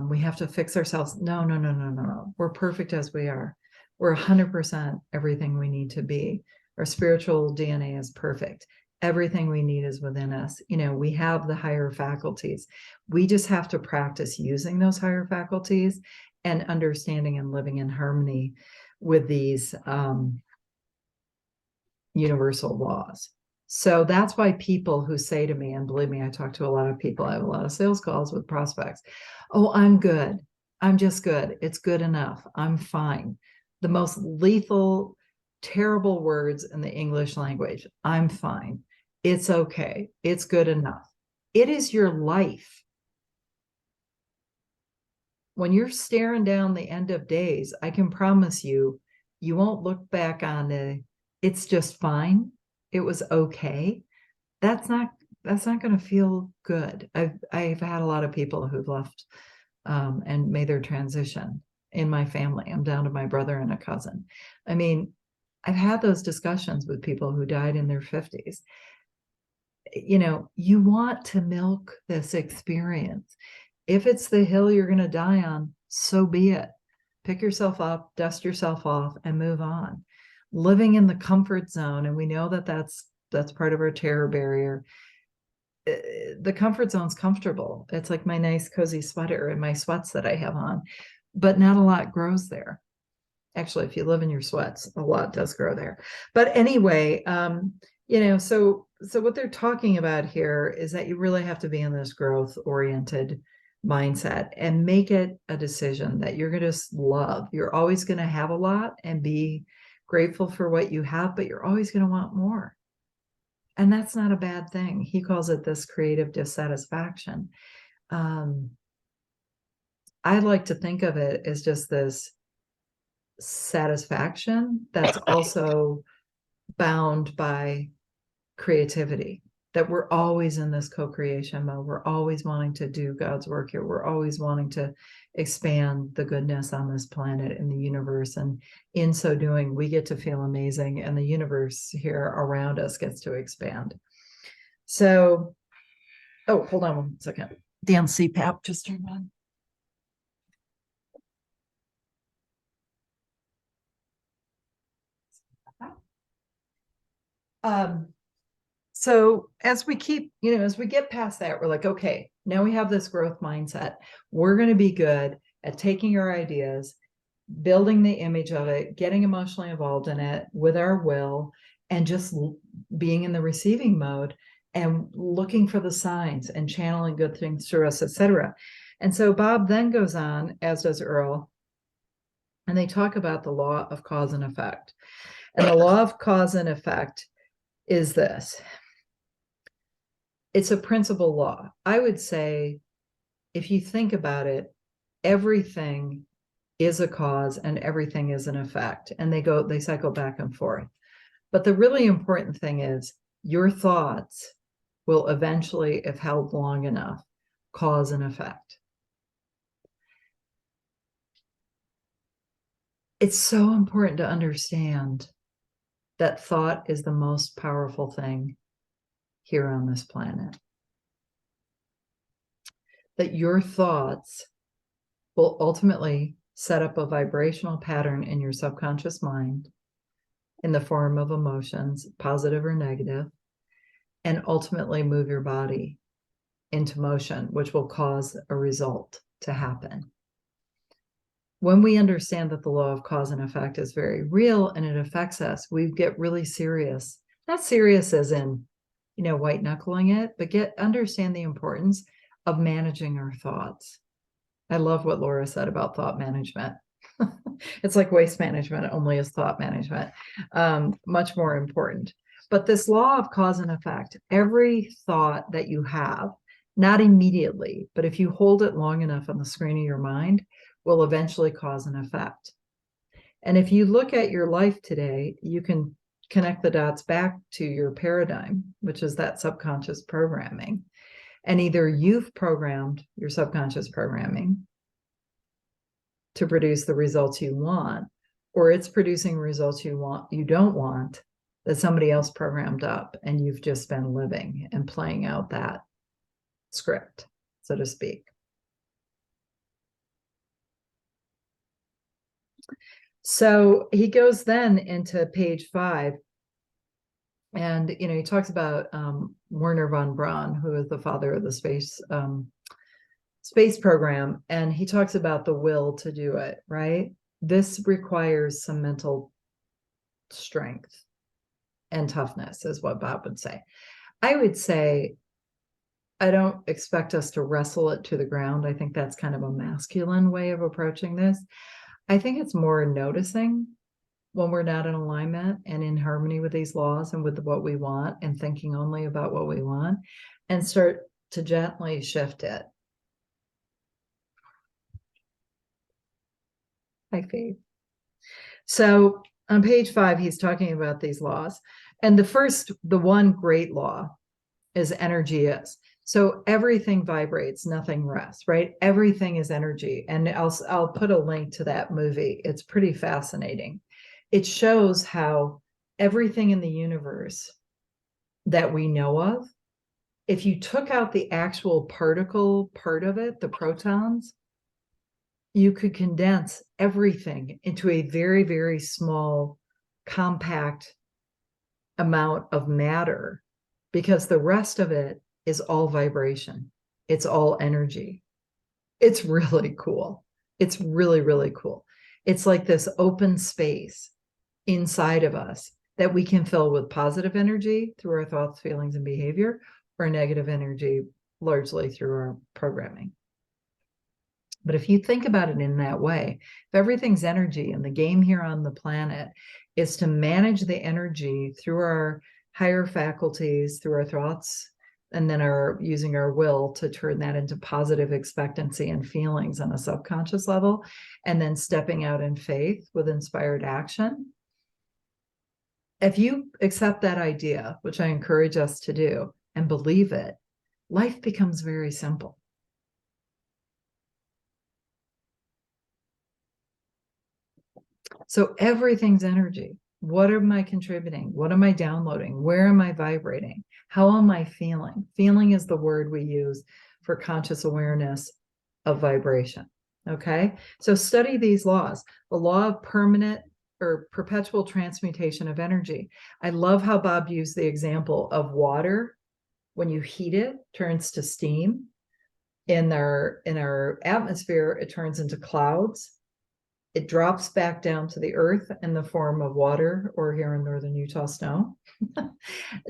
we have to fix ourselves. No. We're perfect as we are. We're 100% everything we need to be. Our spiritual DNA is perfect. Everything we need is within us. We have the higher faculties. We just have to practice using those higher faculties and understanding and living in harmony with these universal laws. So that's why people who say to me, and believe me, I talk to a lot of people, I have a lot of sales calls with prospects. Oh, I'm good. I'm just good. It's good enough. I'm fine. The most lethal, terrible words in the English language. I'm fine. It's okay. It's good enough. It is your life. When you're staring down the end of days, I can promise you, you won't look back on it's just fine. It was okay. That's not going to feel good. I've had a lot of people who've left and made their transition in my family. I'm down to my brother and a cousin. I mean, I've had those discussions with people who died in their 50s. You want to milk this experience. If it's the hill you're going to die on, so be it. Pick yourself up, dust yourself off, and move on. Living in the comfort zone, and we know that that's part of our terror barrier. The comfort zone's comfortable. It's like my nice cozy sweater and my sweats that I have on, but not a lot grows there. Actually, if you live in your sweats, a lot does grow there. But anyway, so what they're talking about here is that you really have to be in this growth oriented mindset and make it a decision that you're going to love. You're always going to have a lot and be grateful for what you have, but you're always going to want more. And that's not a bad thing. He calls it this creative dissatisfaction. I like to think of it as just this satisfaction that's also bound by creativity, that we're always in this co-creation mode. We're always wanting to do God's work here. We're always wanting to expand the goodness on this planet and the universe. And in so doing, we get to feel amazing, and the universe here around us gets to expand. So, oh, hold on one second. Dan CPAP just turned on. So as we keep, as we get past that, we're like, okay, now we have this growth mindset. We're going to be good at taking our ideas, building the image of it, getting emotionally involved in it with our will, and just being in the receiving mode and looking for the signs and channeling good things through us, etc. And so Bob then goes on, as does Earl, and they talk about the law of cause and effect. And the law of cause and effect is this. It's a principle law. I would say, if you think about it, everything is a cause and everything is an effect, and they cycle back and forth. But the really important thing is your thoughts will eventually, if held long enough, cause an effect. It's so important to understand that thought is the most powerful thing here on this planet. That your thoughts will ultimately set up a vibrational pattern in your subconscious mind in the form of emotions, positive or negative, and ultimately move your body into motion, which will cause a result to happen. When we understand that the law of cause and effect is very real and it affects us, we get really serious. Not serious as in, white knuckling it, but understand the importance of managing our thoughts. I love what Laura said about thought management. It's like waste management, only as thought management, much more important. But this law of cause and effect, every thought that you have, not immediately, but if you hold it long enough on the screen of your mind, will eventually cause an effect. And if you look at your life today, you can connect the dots back to your paradigm, which is that subconscious programming. And either you've programmed your subconscious programming to produce the results you want, or it's producing results you don't want, that somebody else programmed up, and you've just been living and playing out that script, so to speak. So he goes then into page 5, and he talks about Werner von Braun, who is the father of the space program, and he talks about the will to do it, right? This requires some mental strength and toughness, is what Bob would say. I would say, I don't expect us to wrestle it to the ground. I think that's kind of a masculine way of approaching this. I think it's more noticing when we're not in alignment and in harmony with these laws and with what we want, and thinking only about what we want, and start to gently shift it. Hi, Faith. So on page 5, he's talking about these laws. And the one great law is energy is. So everything vibrates, nothing rests, right? Everything is energy. And I'll put a link to that movie. It's pretty fascinating. It shows how everything in the universe that we know of, if you took out the actual particle part of it, the protons, you could condense everything into a very, very small, compact amount of matter, because the rest of it is all vibration. It's all energy. It's really cool. It's really, really cool. It's like this open space inside of us that we can fill with positive energy through our thoughts, feelings, and behavior, or negative energy largely through our programming. But if you think about it in that way, if everything's energy, and the game here on the planet is to manage the energy through our higher faculties, through our thoughts, and then using our will to turn that into positive expectancy and feelings on a subconscious level, and then stepping out in faith with inspired action. If you accept that idea, which I encourage us to do, and believe it, life becomes very simple. So everything's energy. What am I contributing? What am I downloading? Where am I vibrating? How am I feeling? Feeling is the word we use for conscious awareness of vibration. Okay, so study these laws. The law of permanent or perpetual transmutation of energy. I love how Bob used the example of water. When you heat it, turns to steam. In our atmosphere, it turns into clouds. It drops back down to the earth in the form of water, or here in northern Utah, snow,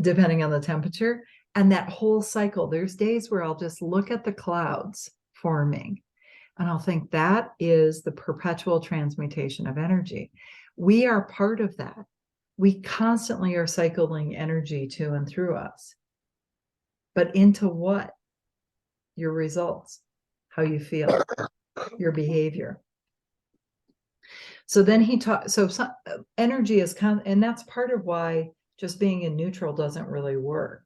depending on the temperature. And that whole cycle, there's days where I'll just look at the clouds forming and I'll think that is the perpetual transmutation of energy. We are part of that. We constantly are cycling energy to and through us. But into what? Your results, how you feel, your behavior. So then he taught, so some, energy is, and that's part of why just being in neutral doesn't really work.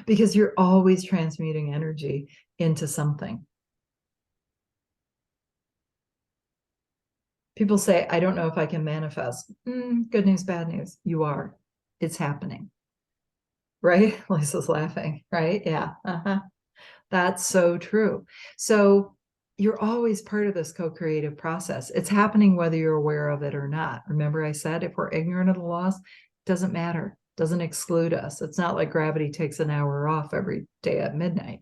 Because you're always transmuting energy into something. People say, I don't know if I can manifest. Good news, bad news. You are. It's happening. Right? Lisa's laughing, right? Yeah. That's so true. So you're always part of this co-creative process. It's happening whether you're aware of it or not. Remember I said, if we're ignorant of the laws, it doesn't matter, doesn't exclude us. It's not like gravity takes an hour off every day at midnight.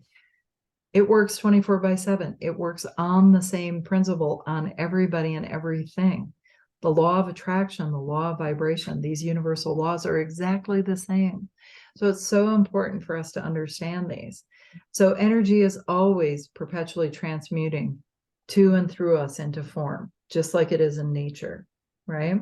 It works 24/7. It works on the same principle on everybody and everything. The law of attraction, the law of vibration, these universal laws are exactly the same. So it's so important for us to understand these. So energy is always perpetually transmuting to and through us into form, just like it is in nature, right?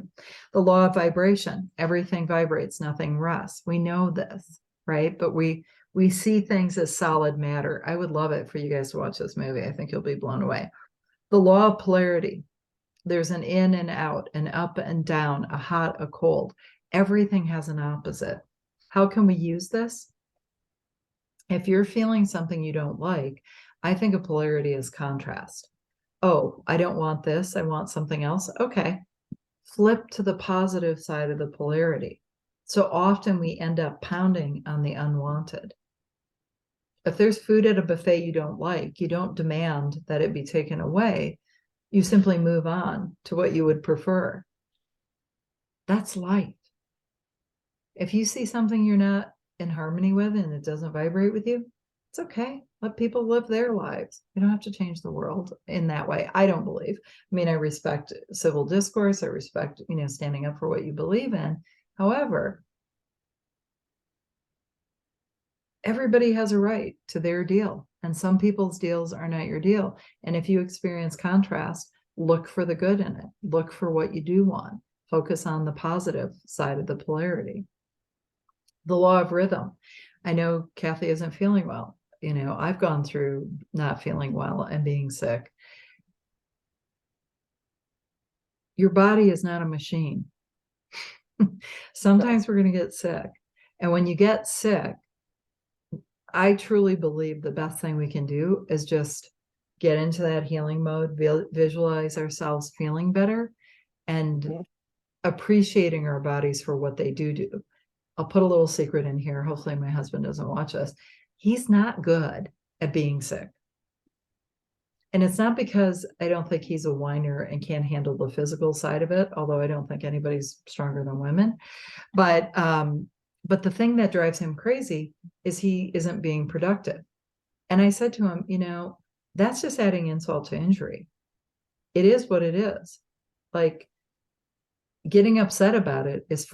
The law of vibration, everything vibrates, nothing rests. We know this, right? But we see things as solid matter. I would love it for you guys to watch this movie. I think you'll be blown away. The law of polarity. There's an in and out, an up and down, a hot, a cold. Everything has an opposite. How can we use this? If you're feeling something you don't like, I think of polarity as contrast. Oh, I don't want this. I want something else. Okay. Flip to the positive side of the polarity. So often we end up pounding on the unwanted. If there's food at a buffet you don't like, you don't demand that it be taken away. You simply move on to what you would prefer. That's life. If you see something you're not in harmony with and it doesn't vibrate with you, it's okay. Let people live their lives. You don't have to change the world in that way. I don't believe. I mean, I respect civil discourse. I respect, standing up for what you believe in. However, everybody has a right to their deal, and some people's deals are not your deal. And if you experience contrast, look for the good in it. Look for what you do want. Focus on the positive side of the polarity. The law of rhythm. I know Kathy isn't feeling well. I've gone through not feeling well and being sick. Your body is not a machine. Sometimes we're going to get sick. And when you get sick, I truly believe the best thing we can do is just get into that healing mode, visualize ourselves feeling better, and appreciating our bodies for what they do. I'll put a little secret in here. Hopefully my husband doesn't watch us. He's not good at being sick. And it's not because I don't think he's a whiner and can't handle the physical side of it, although I don't think anybody's stronger than women. But the thing that drives him crazy is he isn't being productive. And I said to him, that's just adding insult to injury. It is what it is. Like, getting upset about it is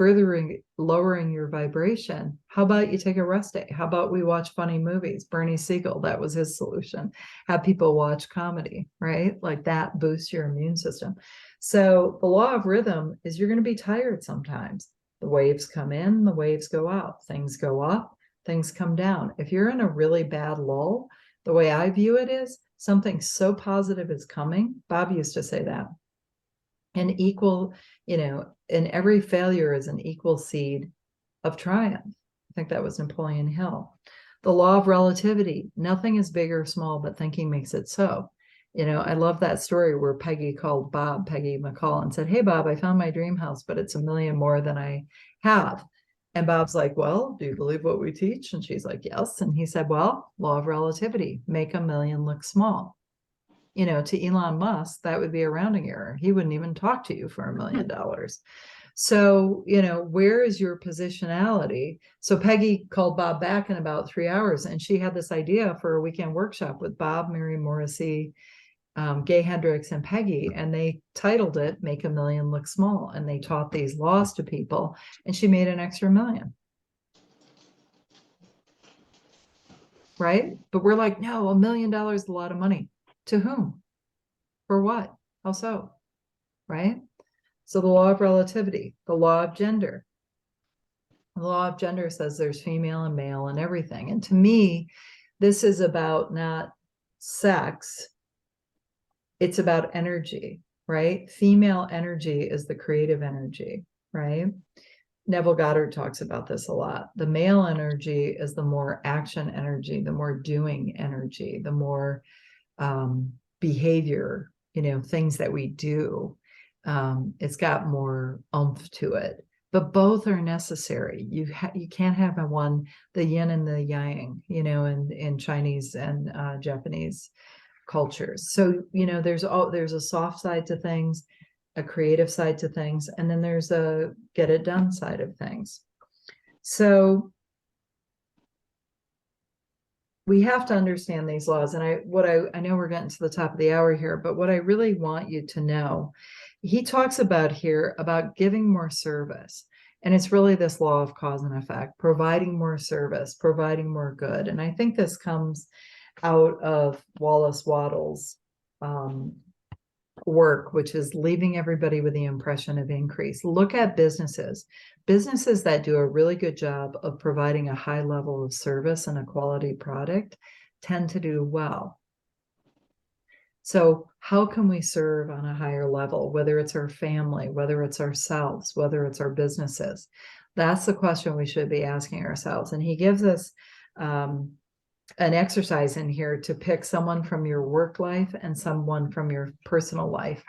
lowering your vibration. How about you take a rest day? How about we watch funny movies? Bernie Siegel, that was his solution. Have people watch comedy, right? Like that boosts your immune system. So the law of rhythm is you're going to be tired sometimes. The waves come in, the waves go out. Things go up, things come down. If you're in a really bad lull, the way I view it is something so positive is coming. Bob used to say that. And equal, and every failure is an equal seed of triumph. I think that was Napoleon Hill. The law of relativity, nothing is big or small, but thinking makes it so. I love that story where Peggy called Bob, Peggy McCall, and said, hey, Bob, I found my dream house, but it's $1 million more than I have. And Bob's like, well, do you believe what we teach? And she's like, yes. And he said, well, law of relativity, make $1 million look small. to Elon Musk, that would be a rounding error. He wouldn't even talk to you for $1 million. So, where is your positionality? So Peggy called Bob back in about 3 hours, and she had this idea for a weekend workshop with Bob, Mary Morrissey, Gay Hendricks, and Peggy, and they titled it "Make a Million Look Small," and they taught these laws to people, and she made an extra $1 million. Right? But we're like, no, $1 million is a lot of money. To whom? For what? How so? Right? So the law of relativity, the law of gender. The law of gender says there's female and male and everything. And to me, this is about not sex, it's about energy, right? Female energy is the creative energy, right? Neville Goddard talks about this a lot. The male energy is the more action energy, the more doing energy, the more behavior, things that we do. It's got more oomph to it, but both are necessary. You can't have the yin and the yang, in Chinese and Japanese cultures. So, there's a soft side to things, a creative side to things, and then there's a get it done side of things. So we have to understand these laws. And I know we're getting to the top of the hour here, but what I really want you to know, he talks about here about giving more service. And it's really this law of cause and effect, providing more service, providing more good. And I think this comes out of Wallace Wattles' work, which is leaving everybody with the impression of increase. Look at businesses that do a really good job of providing a high level of service and a quality product tend to do well. So how can we serve on a higher level, whether it's our family, whether it's ourselves, whether it's our businesses? That's the question we should be asking ourselves. And he gives us an exercise in here to pick someone from your work life and someone from your personal life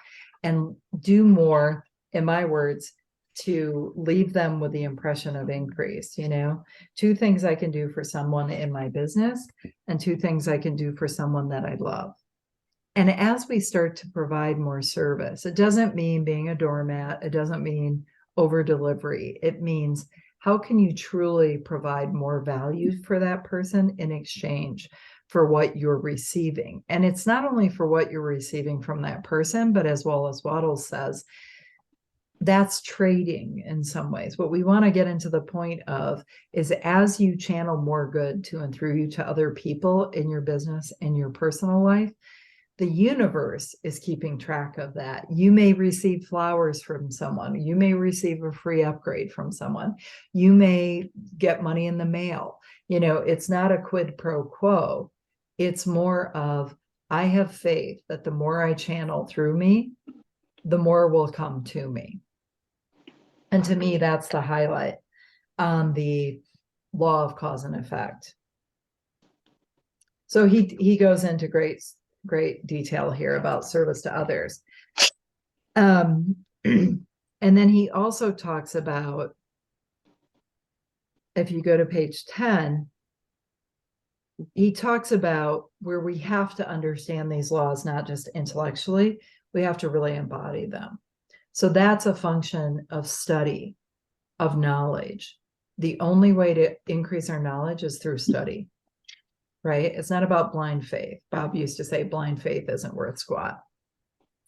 and do more, in my words, to leave them with the impression of increase. 2 things I can do for someone in my business and 2 things I can do for someone that I love. And as we start to provide more service, it doesn't mean being a doormat. It doesn't mean over delivery. It means, how can you truly provide more value for that person in exchange for what you're receiving? And it's not only for what you're receiving from that person, but as well as Wattles says, that's trading in some ways. What we want to get into the point of is, as you channel more good to and through you to other people in your business and your personal life, the universe is keeping track of that. You may receive flowers from someone. You may receive a free upgrade from someone. You may get money in the mail. It's not a quid pro quo. It's more of, I have faith that the more I channel through me, the more will come to me. And to me, that's the highlight on the law of cause and effect. So he goes into great detail here about service to others. And then he also talks about, if you go to page 10, he talks about where we have to understand these laws, not just intellectually, we have to really embody them. So that's a function of study, of knowledge. The only way to increase our knowledge is through study. Right? It's not about blind faith. Bob used to say blind faith isn't worth squat.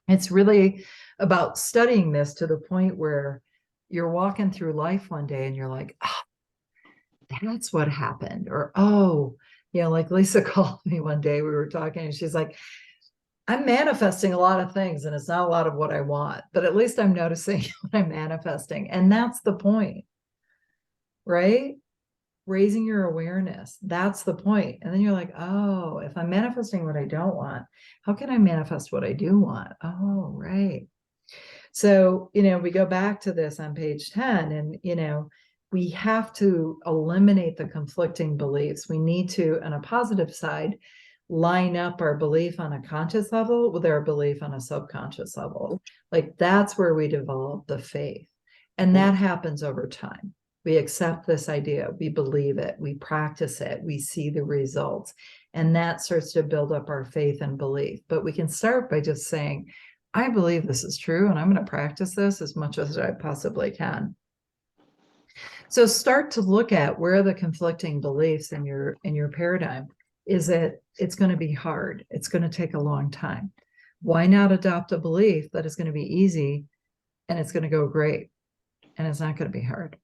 It's really about studying this to the point where you're walking through life one day and you're like, oh, that's what happened. Or, oh, like Lisa called me one day, we were talking and she's like, I'm manifesting a lot of things and it's not a lot of what I want, but at least I'm noticing what I'm manifesting. And that's the point, right? Raising your awareness. That's the point. And then you're like, oh, if I'm manifesting what I don't want, how can I manifest what I do want? Oh, right. So, we go back to this on page 10 and, we have to eliminate the conflicting beliefs. We need to, on a positive side, line up our belief on a conscious level with our belief on a subconscious level. Like, that's where we develop the faith. And that happens over time. We accept this idea, we believe it, we practice it, we see the results. And that starts to build up our faith and belief. But we can start by just saying, I believe this is true, and I'm going to practice this as much as I possibly can. So start to look at where are the conflicting beliefs in your paradigm. Is it it's going to be hard? It's going to take a long time. Why not adopt a belief that it's going to be easy and it's going to go great and it's not going to be hard?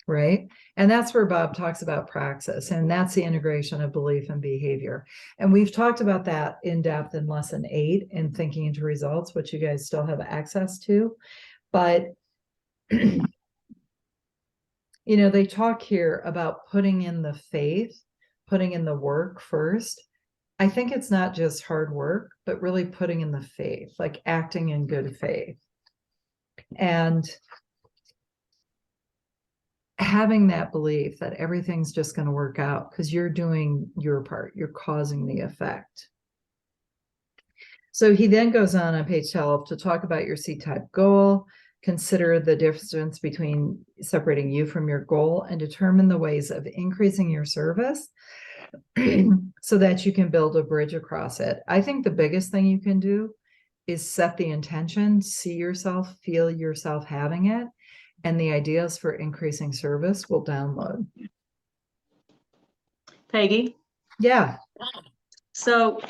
Right? And that's where Bob talks about praxis, and that's the integration of belief and behavior. And we've talked about that in depth in lesson 8 in Thinking into Results, which you guys still have access to. But they talk here about putting in the faith, putting in the work first. I think it's not just hard work, but really putting in the faith, like acting in good faith. And having that belief that everything's just going to work out because you're doing your part, you're causing the effect. So he then goes on page 12 to talk about your C-type goal, consider the difference between separating you from your goal, and determine the ways of increasing your service so that you can build a bridge across it. I think the biggest thing you can do is set the intention, see yourself, feel yourself having it, and the ideas for increasing service will download. Peggy. Yeah. So,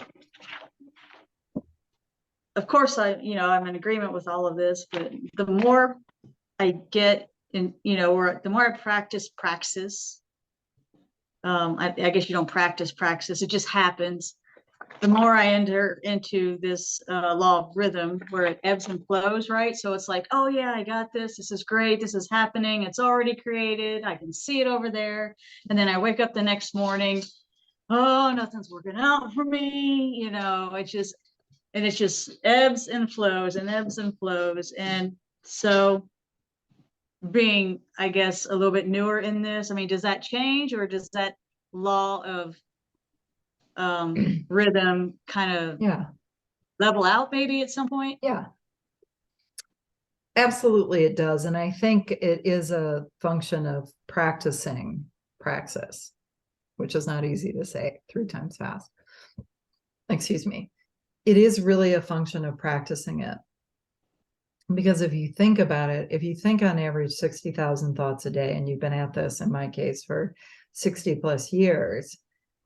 of course, I'm in agreement with all of this, but the more I get in, or the more I practice praxis, I guess you don't practice praxis, it just happens. The more I enter into this law of rhythm where it ebbs and flows, right? So it's like, oh yeah, I got this. This is great. This is happening. It's already created. I can see it over there. And then I wake up the next morning. Oh, nothing's working out for me. It just ebbs and flows and ebbs and flows. And so being, I guess, a little bit newer in this, I mean, does that change, or does that law of rhythm kind of level out maybe at some point? Yeah, absolutely it does. And I think it is a function of practicing praxis, which is not easy to say 3 times fast. Excuse me. It is really a function of practicing it. Because if you think about it, if you think on average 60,000 thoughts a day, and you've been at this, in my case, for 60 plus years,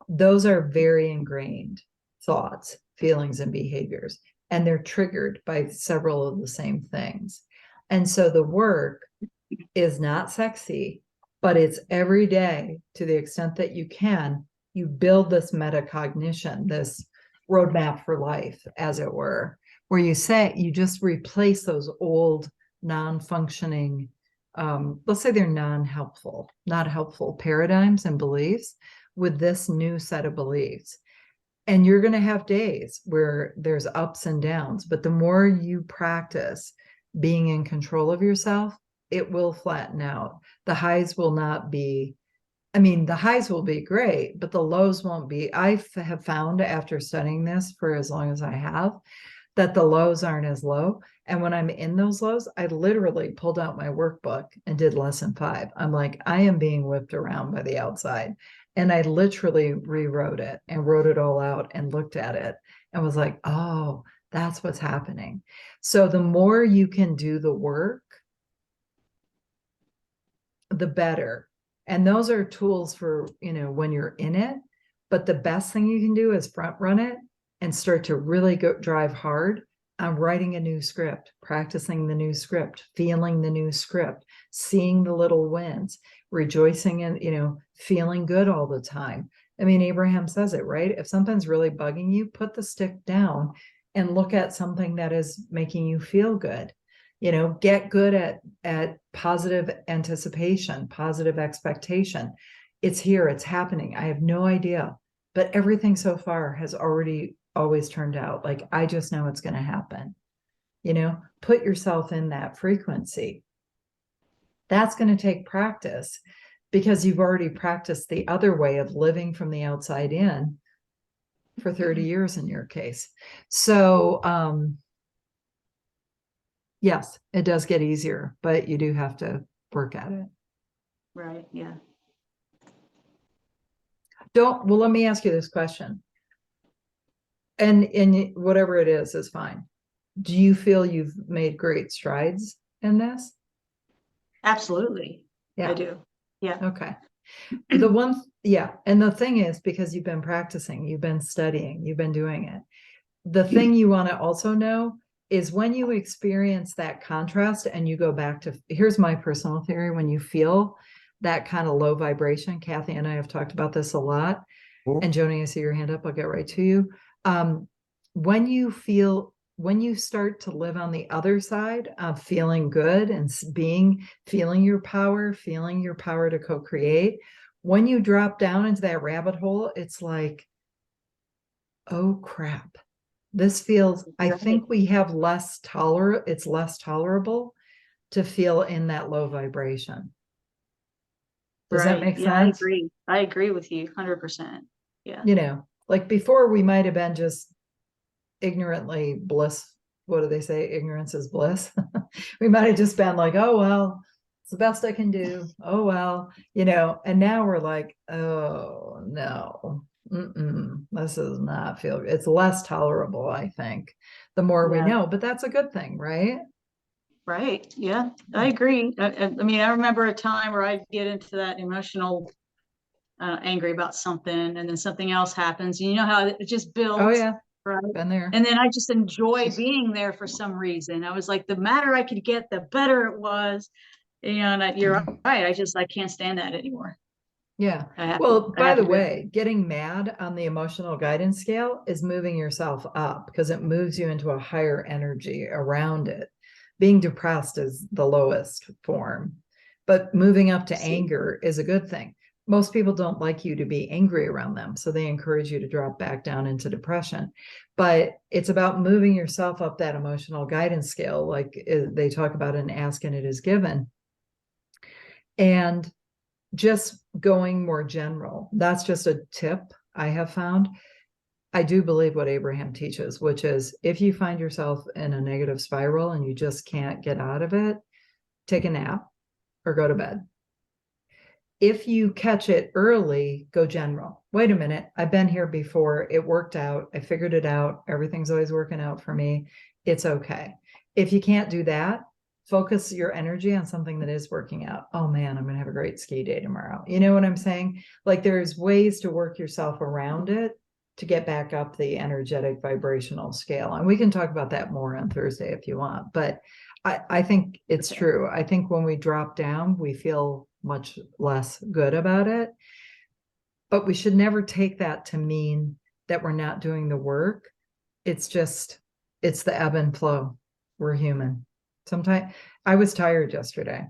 those are very ingrained thoughts, feelings, and behaviors, and they're triggered by several of the same things. And so the work is not sexy, but it's every day to the extent that you can. You build this metacognition, this roadmap for life, as it were, where you just replace those old non-functioning, let's say they're not helpful paradigms and beliefs with this new set of beliefs. And you're going to have days where there's ups and downs, but the more you practice being in control of yourself, it will flatten out. The highs will not be, the highs will be great, but the lows won't be. I have found, after studying this for as long as I have, that the lows aren't as low. And when I'm in those lows, I literally pulled out my workbook and did lesson 5. I'm like, I am being whipped around by the outside. And I literally rewrote it and wrote it all out and looked at it and was like, oh, that's what's happening. So the more you can do the work, the better. And those are tools for, when you're in it. But the best thing you can do is front run it and start to really drive hard on writing a new script, practicing the new script, feeling the new script, seeing the little wins, rejoicing in, feeling good all the time. Abraham says it, right? If something's really bugging you, put the stick down and look at something that is making you feel good. Get good at positive anticipation, positive expectation. It's here, it's happening. I have no idea, but everything so far has always turned out like, I just know it's going to happen. Put yourself in that frequency. That's going to take practice, because you've already practiced the other way of living from the outside in for 30 years in your case. So, yes, it does get easier, but you do have to work at it. Right. Yeah. Well, let me ask you this question. And whatever it is fine. Do you feel you've made great strides in this? Absolutely. I Yeah. do. Yeah. Okay. And the thing is, because you've been practicing, you've been studying, you've been doing it. The thing you want to also know is when you experience that contrast and you go back to, here's my personal theory, when you feel that kind of low vibration, Kathy and I have talked about this a lot. Mhm. And Joni, I see your hand up. I'll get right to you. When you start to live on the other side of feeling good and feeling your power to co-create, when you drop down into that rabbit hole, it's like, oh crap. This feels, I Right. think it's less tolerable to feel in that low vibration. Does that Right. make Yeah, I sense? agree. I agree with you 100%. Yeah. Like before we might have been just ignorantly bliss. What do they say? Ignorance is bliss. We might have just been like, oh, well, it's the best I can do. Oh, well, and now we're like, oh, no, this does not feel good. It's less tolerable, I think, the more we Yeah. know, but that's a good thing, right? Right. Yeah, I agree. I mean, I remember a time where I'd get into that emotional, angry about something, and then something else happens. And you know how it just Oh, builds, yeah, right? been there. And then I just enjoy being there for some reason. I was like, the madder I could get, the better it was. And you're right. I can't stand that anymore. Yeah. I have Well, I by have the to do it. way, getting mad on the emotional guidance scale is moving yourself up because it moves you into a higher energy around it. Being depressed is the lowest form, but moving up to anger is a good thing. Most people don't like you to be angry around them, so they encourage you to drop back down into depression. But it's about moving yourself up that emotional guidance scale, like they talk about in Ask and It Is Given. And just going more general, that's just a tip I have found. I do believe what Abraham teaches, which is if you find yourself in a negative spiral and you just can't get out of it, take a nap or go to bed. If you catch it early, go general. Wait a minute, I've been here before. It worked out. I figured it out. Everything's always working out for me. It's okay. If you can't do that, focus your energy on something that is working out. Oh man, I'm going to have a great ski day tomorrow. You know what I'm saying? Like there's ways to work yourself around it to get back up the energetic vibrational scale. And we can talk about that more on Thursday if you want. But I think it's true. I think when we drop down, we feel much less good about it. But we should never take that to mean that we're not doing the work. It's the ebb and flow. We're human. Sometimes I was tired yesterday.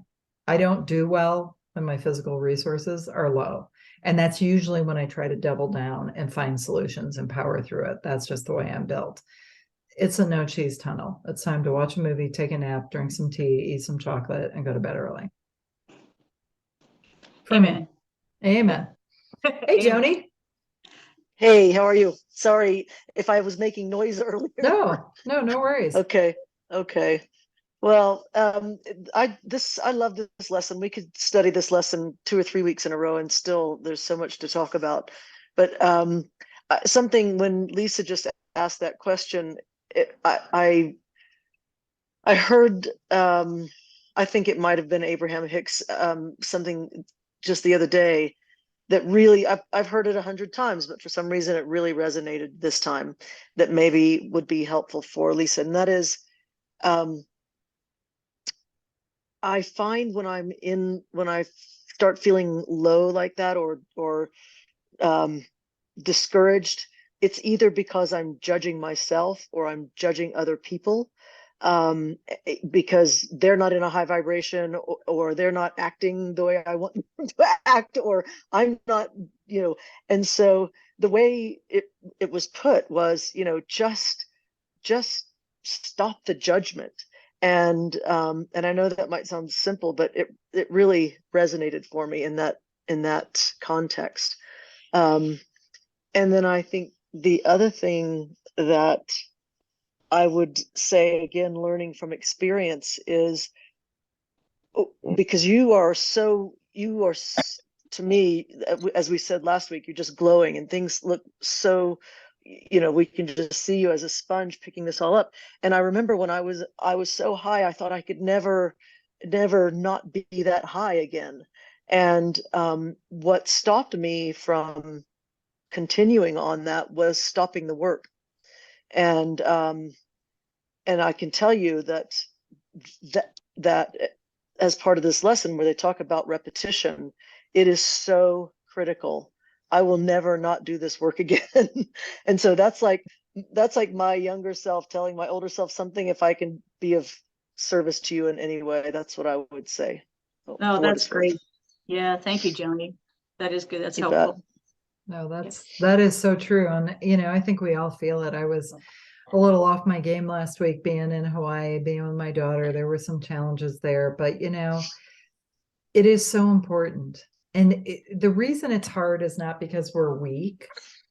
I don't do well when my physical resources are low. And that's usually when I try to double down and find solutions and power through it. That's just the way I'm built. It's a no cheese tunnel. It's time to watch a movie, take a nap, drink some tea, eat some chocolate, and go to bed early. For Amen. me. Amen. Hey, Joni. Hey, how are you? Sorry if I was making noise earlier. No worries. Okay. Well, I love this lesson. We could study this lesson 2 or 3 weeks in a row, and still there's so much to talk about. But something when Lisa just asked that question, I heard. I think it might have been Abraham Hicks. Something just the other day that really I've heard it 100 times, but for some reason it really resonated this time. That maybe would be helpful for Lisa, and that is. I find when I start feeling low like that or discouraged, it's either because I'm judging myself or I'm judging other people, because they're not in a high vibration, or they're not acting the way I want them to act, or I'm not, and so the way it was put was, just stop the judgment. And I know that might sound simple, but it really resonated for me in that context. And then I think the other thing that I would say, again, learning from experience, is because you are to me, as we said last week, you're just glowing and things look so, we can just see you as a sponge picking this all up. And I remember when I was so high, I thought I could never not be that high again. And what stopped me from continuing on that was stopping the work. And I can tell you that as part of this lesson where they talk about repetition, it is so critical. I will never not do this work again. And so that's like my younger self telling my older self something. If I can be of service to you in any way, that's what I would say. Oh, that's great. Yeah, thank you, Joni. That is good. That's helpful. No, that is so true. And I think we all feel it. I was a little off my game last week being in Hawaii, being with my daughter. There were some challenges there, but it is so important. And the reason it's hard is not because we're weak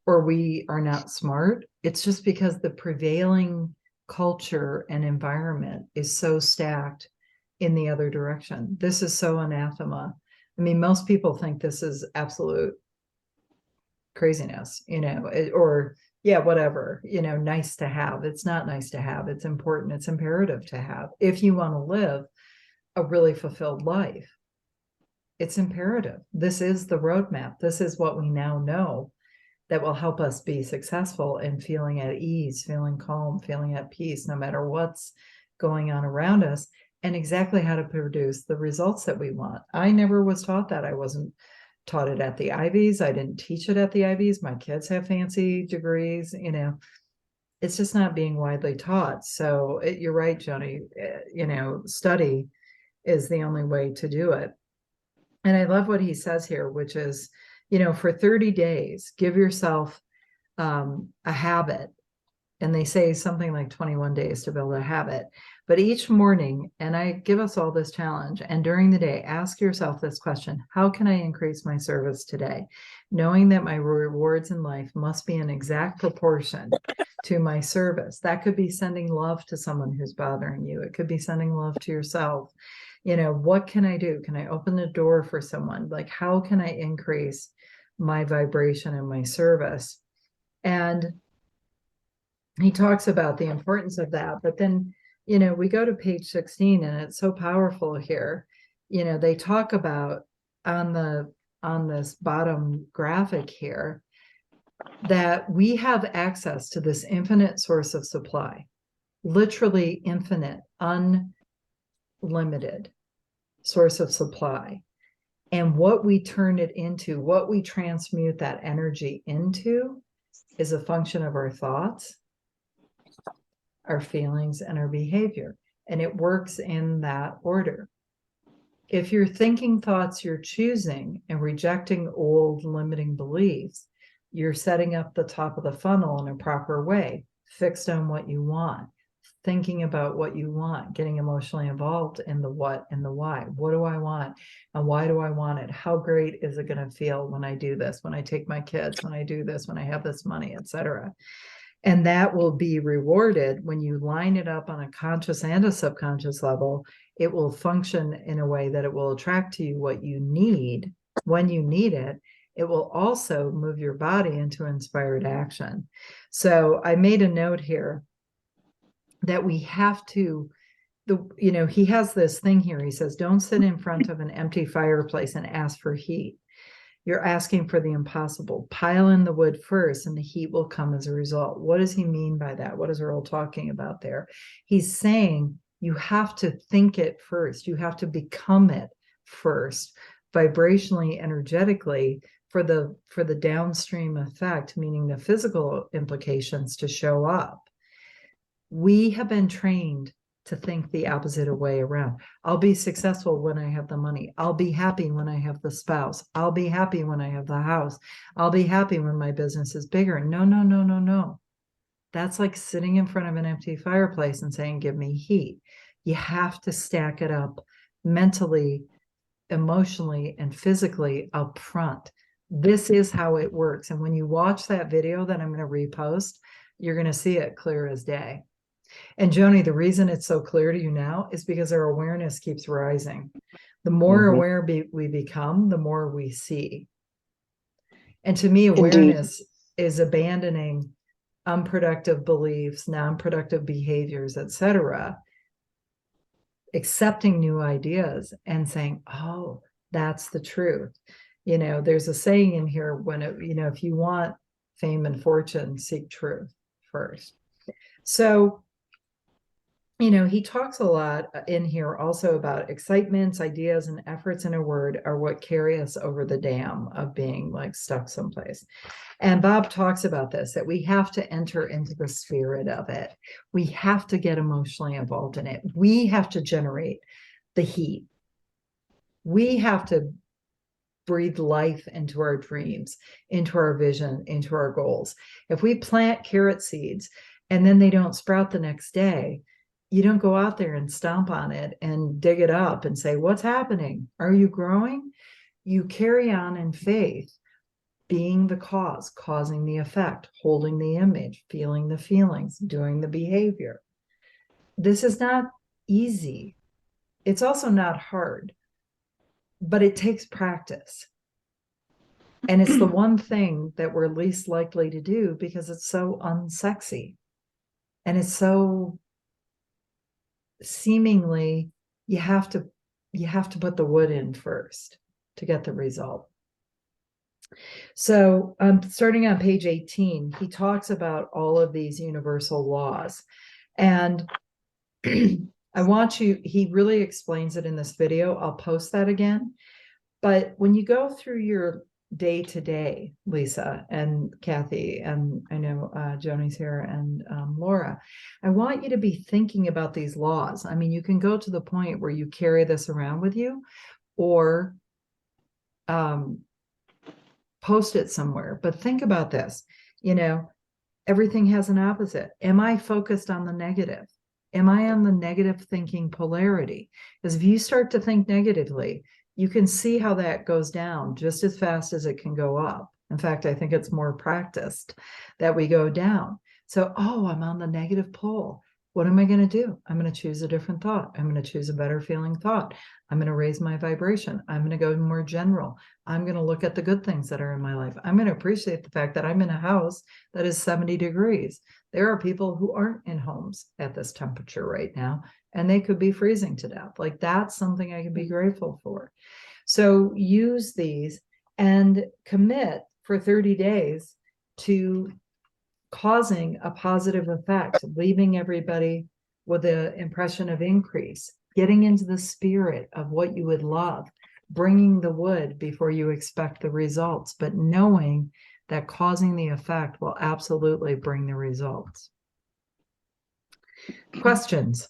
or we are not smart. It's just because the prevailing culture and environment is so stacked in the other direction. This is so anathema. I mean, most people think this is absolute craziness, or yeah, whatever, nice to have. It's not nice to have. It's important. It's imperative to have. If you want to live a really fulfilled life, it's imperative. This is the roadmap. This is what we now know that will help us be successful in feeling at ease, feeling calm, feeling at peace, no matter what's going on around us, and exactly how to produce the results that we want. I never was taught that. I wasn't taught it at the Ivies. I didn't teach it at the Ivies. My kids have fancy degrees, it's just not being widely taught. So you're right, Joni, study is the only way to do it. And I love what he says here, which is, for 30 days, give yourself a habit. And they say something like 21 days to build a habit. But each morning, and I give us all this challenge, and during the day, ask yourself this question: how can I increase my service today? Knowing that my rewards in life must be in exact proportion to my service. That could be sending love to someone who's bothering you. It could be sending love to yourself. What can I do? Can I open the door for someone? Like, how can I increase my vibration and my service? And he talks about the importance of that. But then, we go to page 16 and it's so powerful here. They talk about on this bottom graphic here that we have access to this infinite source of supply, literally infinite, unlimited source of supply. And what we turn it into, what we transmute that energy into, is a function of our thoughts, our feelings, and our behavior. And it works in that order. If you're thinking thoughts you're choosing and rejecting old limiting beliefs, you're setting up the top of the funnel in a proper way, fixed on what you want, thinking about what you want, getting emotionally involved in the what and the why. What do I want? And why do I want it? How great is it going to feel when I do this, when I take my kids, when I do this, when I have this money, etc. And that will be rewarded when you line it up on a conscious and a subconscious level. It will function in a way that it will attract to you what you need when you need it. It will also move your body into inspired action. So I made a note here that we have to, he has this thing here. He says, don't sit in front of an empty fireplace and ask for heat. You're asking for the impossible. Pile in the wood first and the heat will come as a result. What does he mean by that? What is Earl talking about there? He's saying you have to think it first. You have to become it first, vibrationally, energetically, for the downstream effect, meaning the physical implications, to show up. We have been trained to think the opposite way around. I'll be successful when I have the money. I'll be happy when I have the spouse. I'll be happy when I have the house. I'll be happy when my business is bigger. No, no, no, no, no. That's like sitting in front of an empty fireplace and saying, give me heat. You have to stack it up mentally, emotionally, and physically up front. This is how it works. And when you watch that video that I'm going to repost, you're going to see it clear as day. And Joni, the reason it's so clear to you now is because our awareness keeps rising. The more Mhm. aware we become, the more we see. And to me, Indeed. awareness is abandoning unproductive beliefs, non-productive behaviors, etc., accepting new ideas and saying, oh, that's the truth. There's a saying in here, if you want fame and fortune, seek truth first. So, he talks a lot in here also about excitements, ideas, and efforts, in a word, are what carry us over the dam of being like stuck someplace. And Bob talks about this, that we have to enter into the spirit of it. We have to get emotionally involved in it. We have to generate the heat. We have to breathe life into our dreams, into our vision, into our goals. If we plant carrot seeds and then they don't sprout the next day, you don't go out there and stomp on it and dig it up and say, what's happening? Are you growing? You carry on in faith, being the cause, causing the effect, holding the image, feeling the feelings, doing the behavior. This is not easy. It's also not hard, but it takes practice. And it's the one thing that we're least likely to do because it's so unsexy. And it's so seemingly you have to put the wood in first to get the result. So starting on page 18, he talks about all of these universal laws. And he really explains it in this video. I'll post that again. But when you go through your day to day, Lisa and Kathy, and I know Joni's here, and Laura, I want you to be thinking about these laws. I mean, you can go to the point where you carry this around with you, or post it somewhere. But think about this, everything has an opposite. Am I focused on the negative? Am I on the negative thinking polarity? Because if you start to think negatively, you can see how that goes down just as fast as it can go up. In fact, I think it's more practiced that we go down. So, I'm on the negative pole. What am I going to do? I'm going to choose a different thought. I'm going to choose a better feeling thought. I'm going to raise my vibration. I'm going to go more general. I'm going to look at the good things that are in my life. I'm going to appreciate the fact that I'm in a house that is 70 degrees. There are people who aren't in homes at this temperature right now, and they could be freezing to death. Like, that's something I can be grateful for. So use these and commit for 30 days to causing a positive effect, leaving everybody with an impression of increase, getting into the spirit of what you would love, bringing the wood before you expect the results, but knowing that causing the effect will absolutely bring the results. Questions?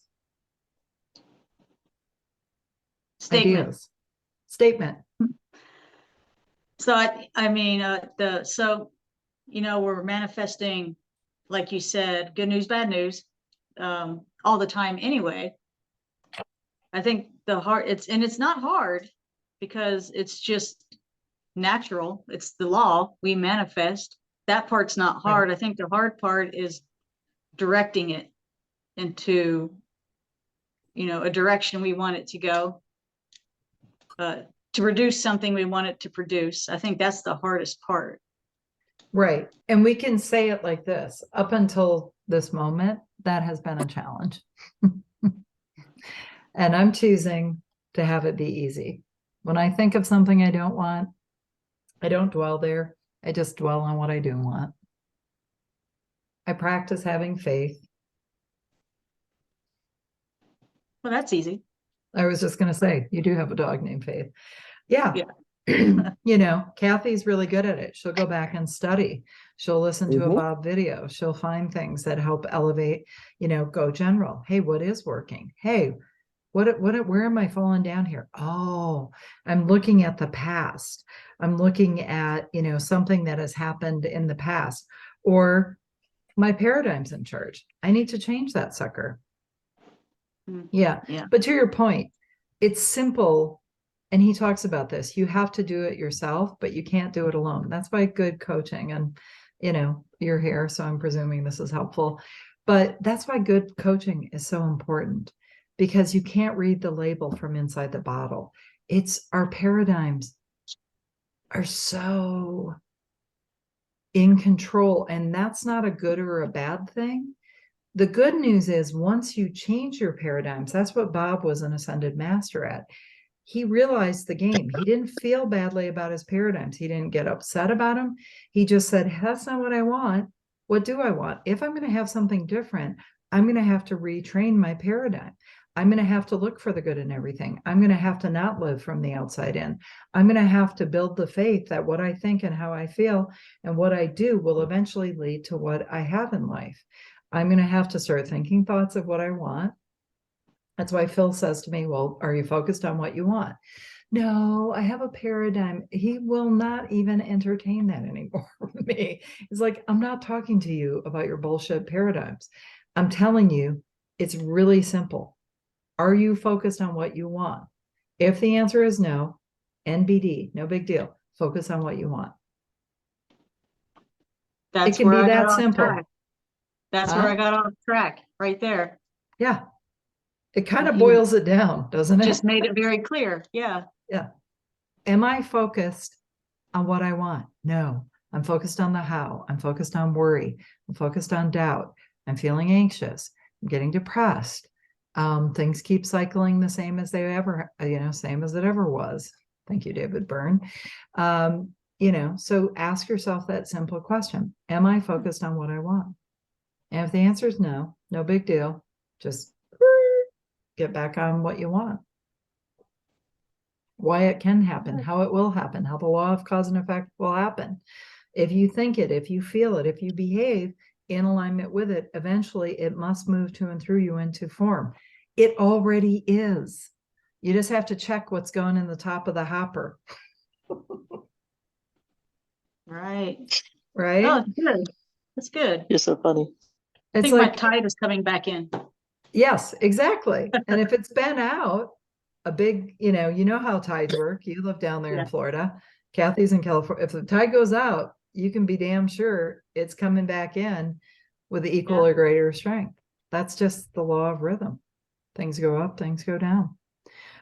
Statement. Ideas? Statement. So I mean, we're manifesting, like you said, good news, bad news, all the time anyway. I think it's not hard because it's just natural. It's the law. We manifest. That part's not hard. Right. I think the hard part is directing it into, a direction we want it to go, to produce something we want it to produce. I think that's the hardest part. Right. And we can say it like this: up until this moment, that has been a challenge. And I'm choosing to have it be easy. When I think of something I don't want, I don't dwell there. I just dwell on what I do want. I practice having faith. Well, that's easy. I was just going to say, you do have a dog named Faith. Yeah. Kathy's really good at it. She'll go back and study. She'll listen to a Bob video. She'll find things that help elevate, go general. Hey, what is working? Hey, where am I falling down here? Oh, I'm looking at the past. I'm looking at, something that has happened in the past, or my paradigm's in charge. I need to change that sucker. Yeah. But to your point, it's simple. And he talks about this. You have to do it yourself, but you can't do it alone. That's why good coaching, and, you're here, so I'm presuming this is helpful. But that's why good coaching is so important, because you can't read the label from inside the bottle. It's our paradigms are so in control, and that's not a good or a bad thing. The good news is once you change your paradigms, that's what Bob was an ascended master at. He realized the game. He didn't feel badly about his paradigms. He didn't get upset about them. He just said, that's not what I want. What do I want? If I'm going to have something different, I'm going to have to retrain my paradigm. I'm going to have to look for the good in everything. I'm going to have to not live from the outside in. I'm going to have to build the faith that what I think and how I feel and what I do will eventually lead to what I have in life. I'm going to have to start thinking thoughts of what I want. That's why Phil says to me, well, are you focused on what you want? No, I have a paradigm. He will not even entertain that anymore with me. He's like, I'm not talking to you about your bullshit paradigms. I'm telling you, it's really simple. Are you focused on what you want? If the answer is no, NBD, no big deal. Focus on what you want. That's can where be I that got off simple. track. That's where Huh? I got off track, right there. Yeah. It kind of You boils it down, doesn't it? just made it very clear. Yeah. Yeah. Am I focused on what I want? No. I'm focused on the how. I'm focused on worry. I'm focused on doubt. I'm feeling anxious. I'm getting depressed. Things keep cycling the same as they ever, same as it ever was. Thank you, David Byrne. So ask yourself that simple question. Am I focused on what I want? And if the answer is no, no big deal. Just get back on what you want. Why it can happen, how it will happen, how the law of cause and effect will happen. If you think it, if you feel it, if you behave in alignment with it, eventually it must move to and through you into form. It already is. You just have to check what's going in the top of the hopper. Right. Right? Oh, that's good. That's good. You're so funny. I It's think my like, tide is coming back in. yes, exactly. And if it's been out, a big, you know how tides work. You live down there Yeah. in Florida. Kathy's in California. If the tide goes out, you can be damn sure it's coming back in with equal or greater strength. That's just the law of rhythm. Things go up, things go down.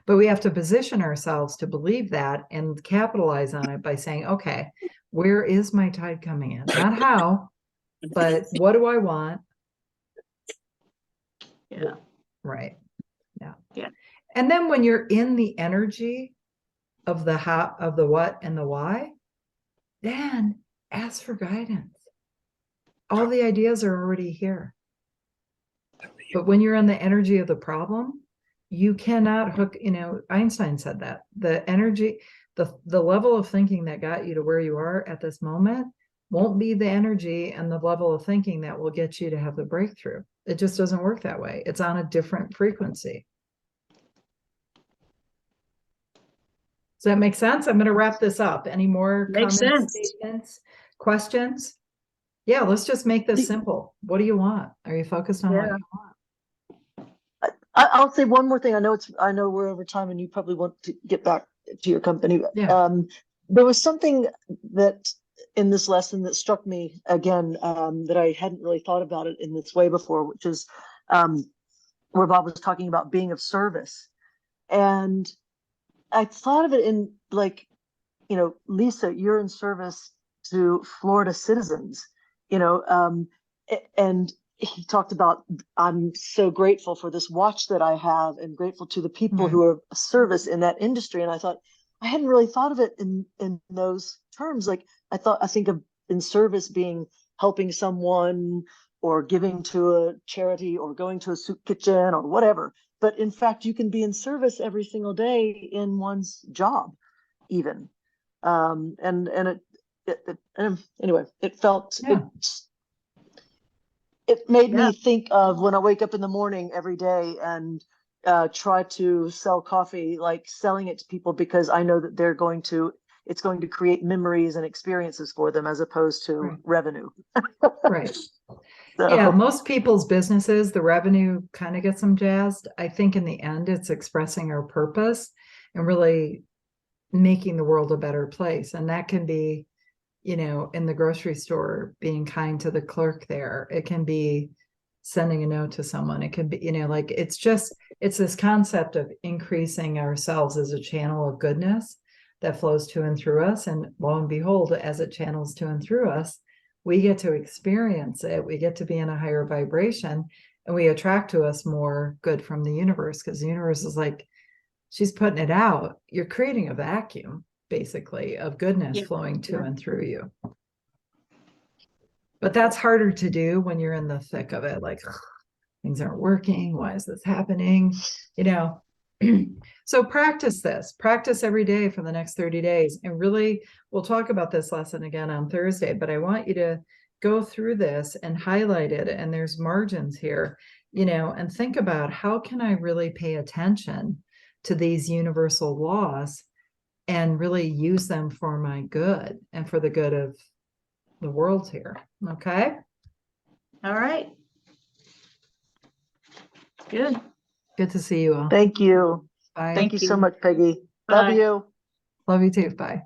But we have to position ourselves to believe that and capitalize on it by saying, okay, where is my tide coming in? Not how, but what do I want? Yeah. Right. Yeah. Yeah. And then when you're in the energy of the how, of the what and the why, then ask for guidance. All the ideas are already here. But when you're in the energy of the problem, you cannot hook, Einstein said that the energy, the level of thinking that got you to where you are at this moment won't be the energy and the level of thinking that will get you to have the breakthrough. It just doesn't work that way. It's on a different frequency. Does that make sense? I'm going to wrap this up. Any more Makes comments, sense. statements, questions? Yeah, let's just make this simple. What do you want? Are you focused on what Yeah. you want? I'll say one more thing. I know we're over time and you probably want to get back to your company. Yeah. There was something that in this lesson that struck me again, that I hadn't really thought about it in this way before, which is where Bob was talking about being of service. And I thought of it in like, Lisa, you're in service to Florida citizens, and he talked about, I'm so grateful for this watch that I have and grateful to the people Right. who are of service in that industry. And I thought, I hadn't really thought of it in those terms. Like I think of in service being helping someone or giving to a charity or going to a soup kitchen or whatever. But in fact, you can be in service every single day in one's job, even. Anyway, it felt Yeah. it made Yeah. me think of when I wake up in the morning every day and try to sell coffee, like selling it to people because I know that it's going to create memories and experiences for them as opposed to Right. revenue. Right. So, Yeah, most people's businesses, the revenue kind of gets them jazzed. I think in the end, it's expressing our purpose and really making the world a better place. And that can be, in the grocery store, being kind to the clerk there. It can be sending a note to someone. It can be, it's just it's this concept of increasing ourselves as a channel of goodness that flows to and through us. And lo and behold, as it channels to and through us, we get to experience it. We get to be in a higher vibration, and we attract to us more good from the universe, because the universe is like, she's putting it out. You're creating a vacuum, basically, of goodness Yeah. flowing to Yeah. and through you. But that's harder to do when you're in the thick of it, like, things aren't working. Why is this happening? You know, so practice this, practice every day for the next 30 days. And really, we'll talk about this lesson again on Thursday, but I want you to go through this and highlight it. And there's margins here, you know, and think about, how can I really pay attention to these universal laws and really use them for my good and for the good of the world here. Okay. All right. Good. Good to see you all. Thank you. Bye. Thank you so you. much, Peggy. Love Bye. you. Love you too. Bye.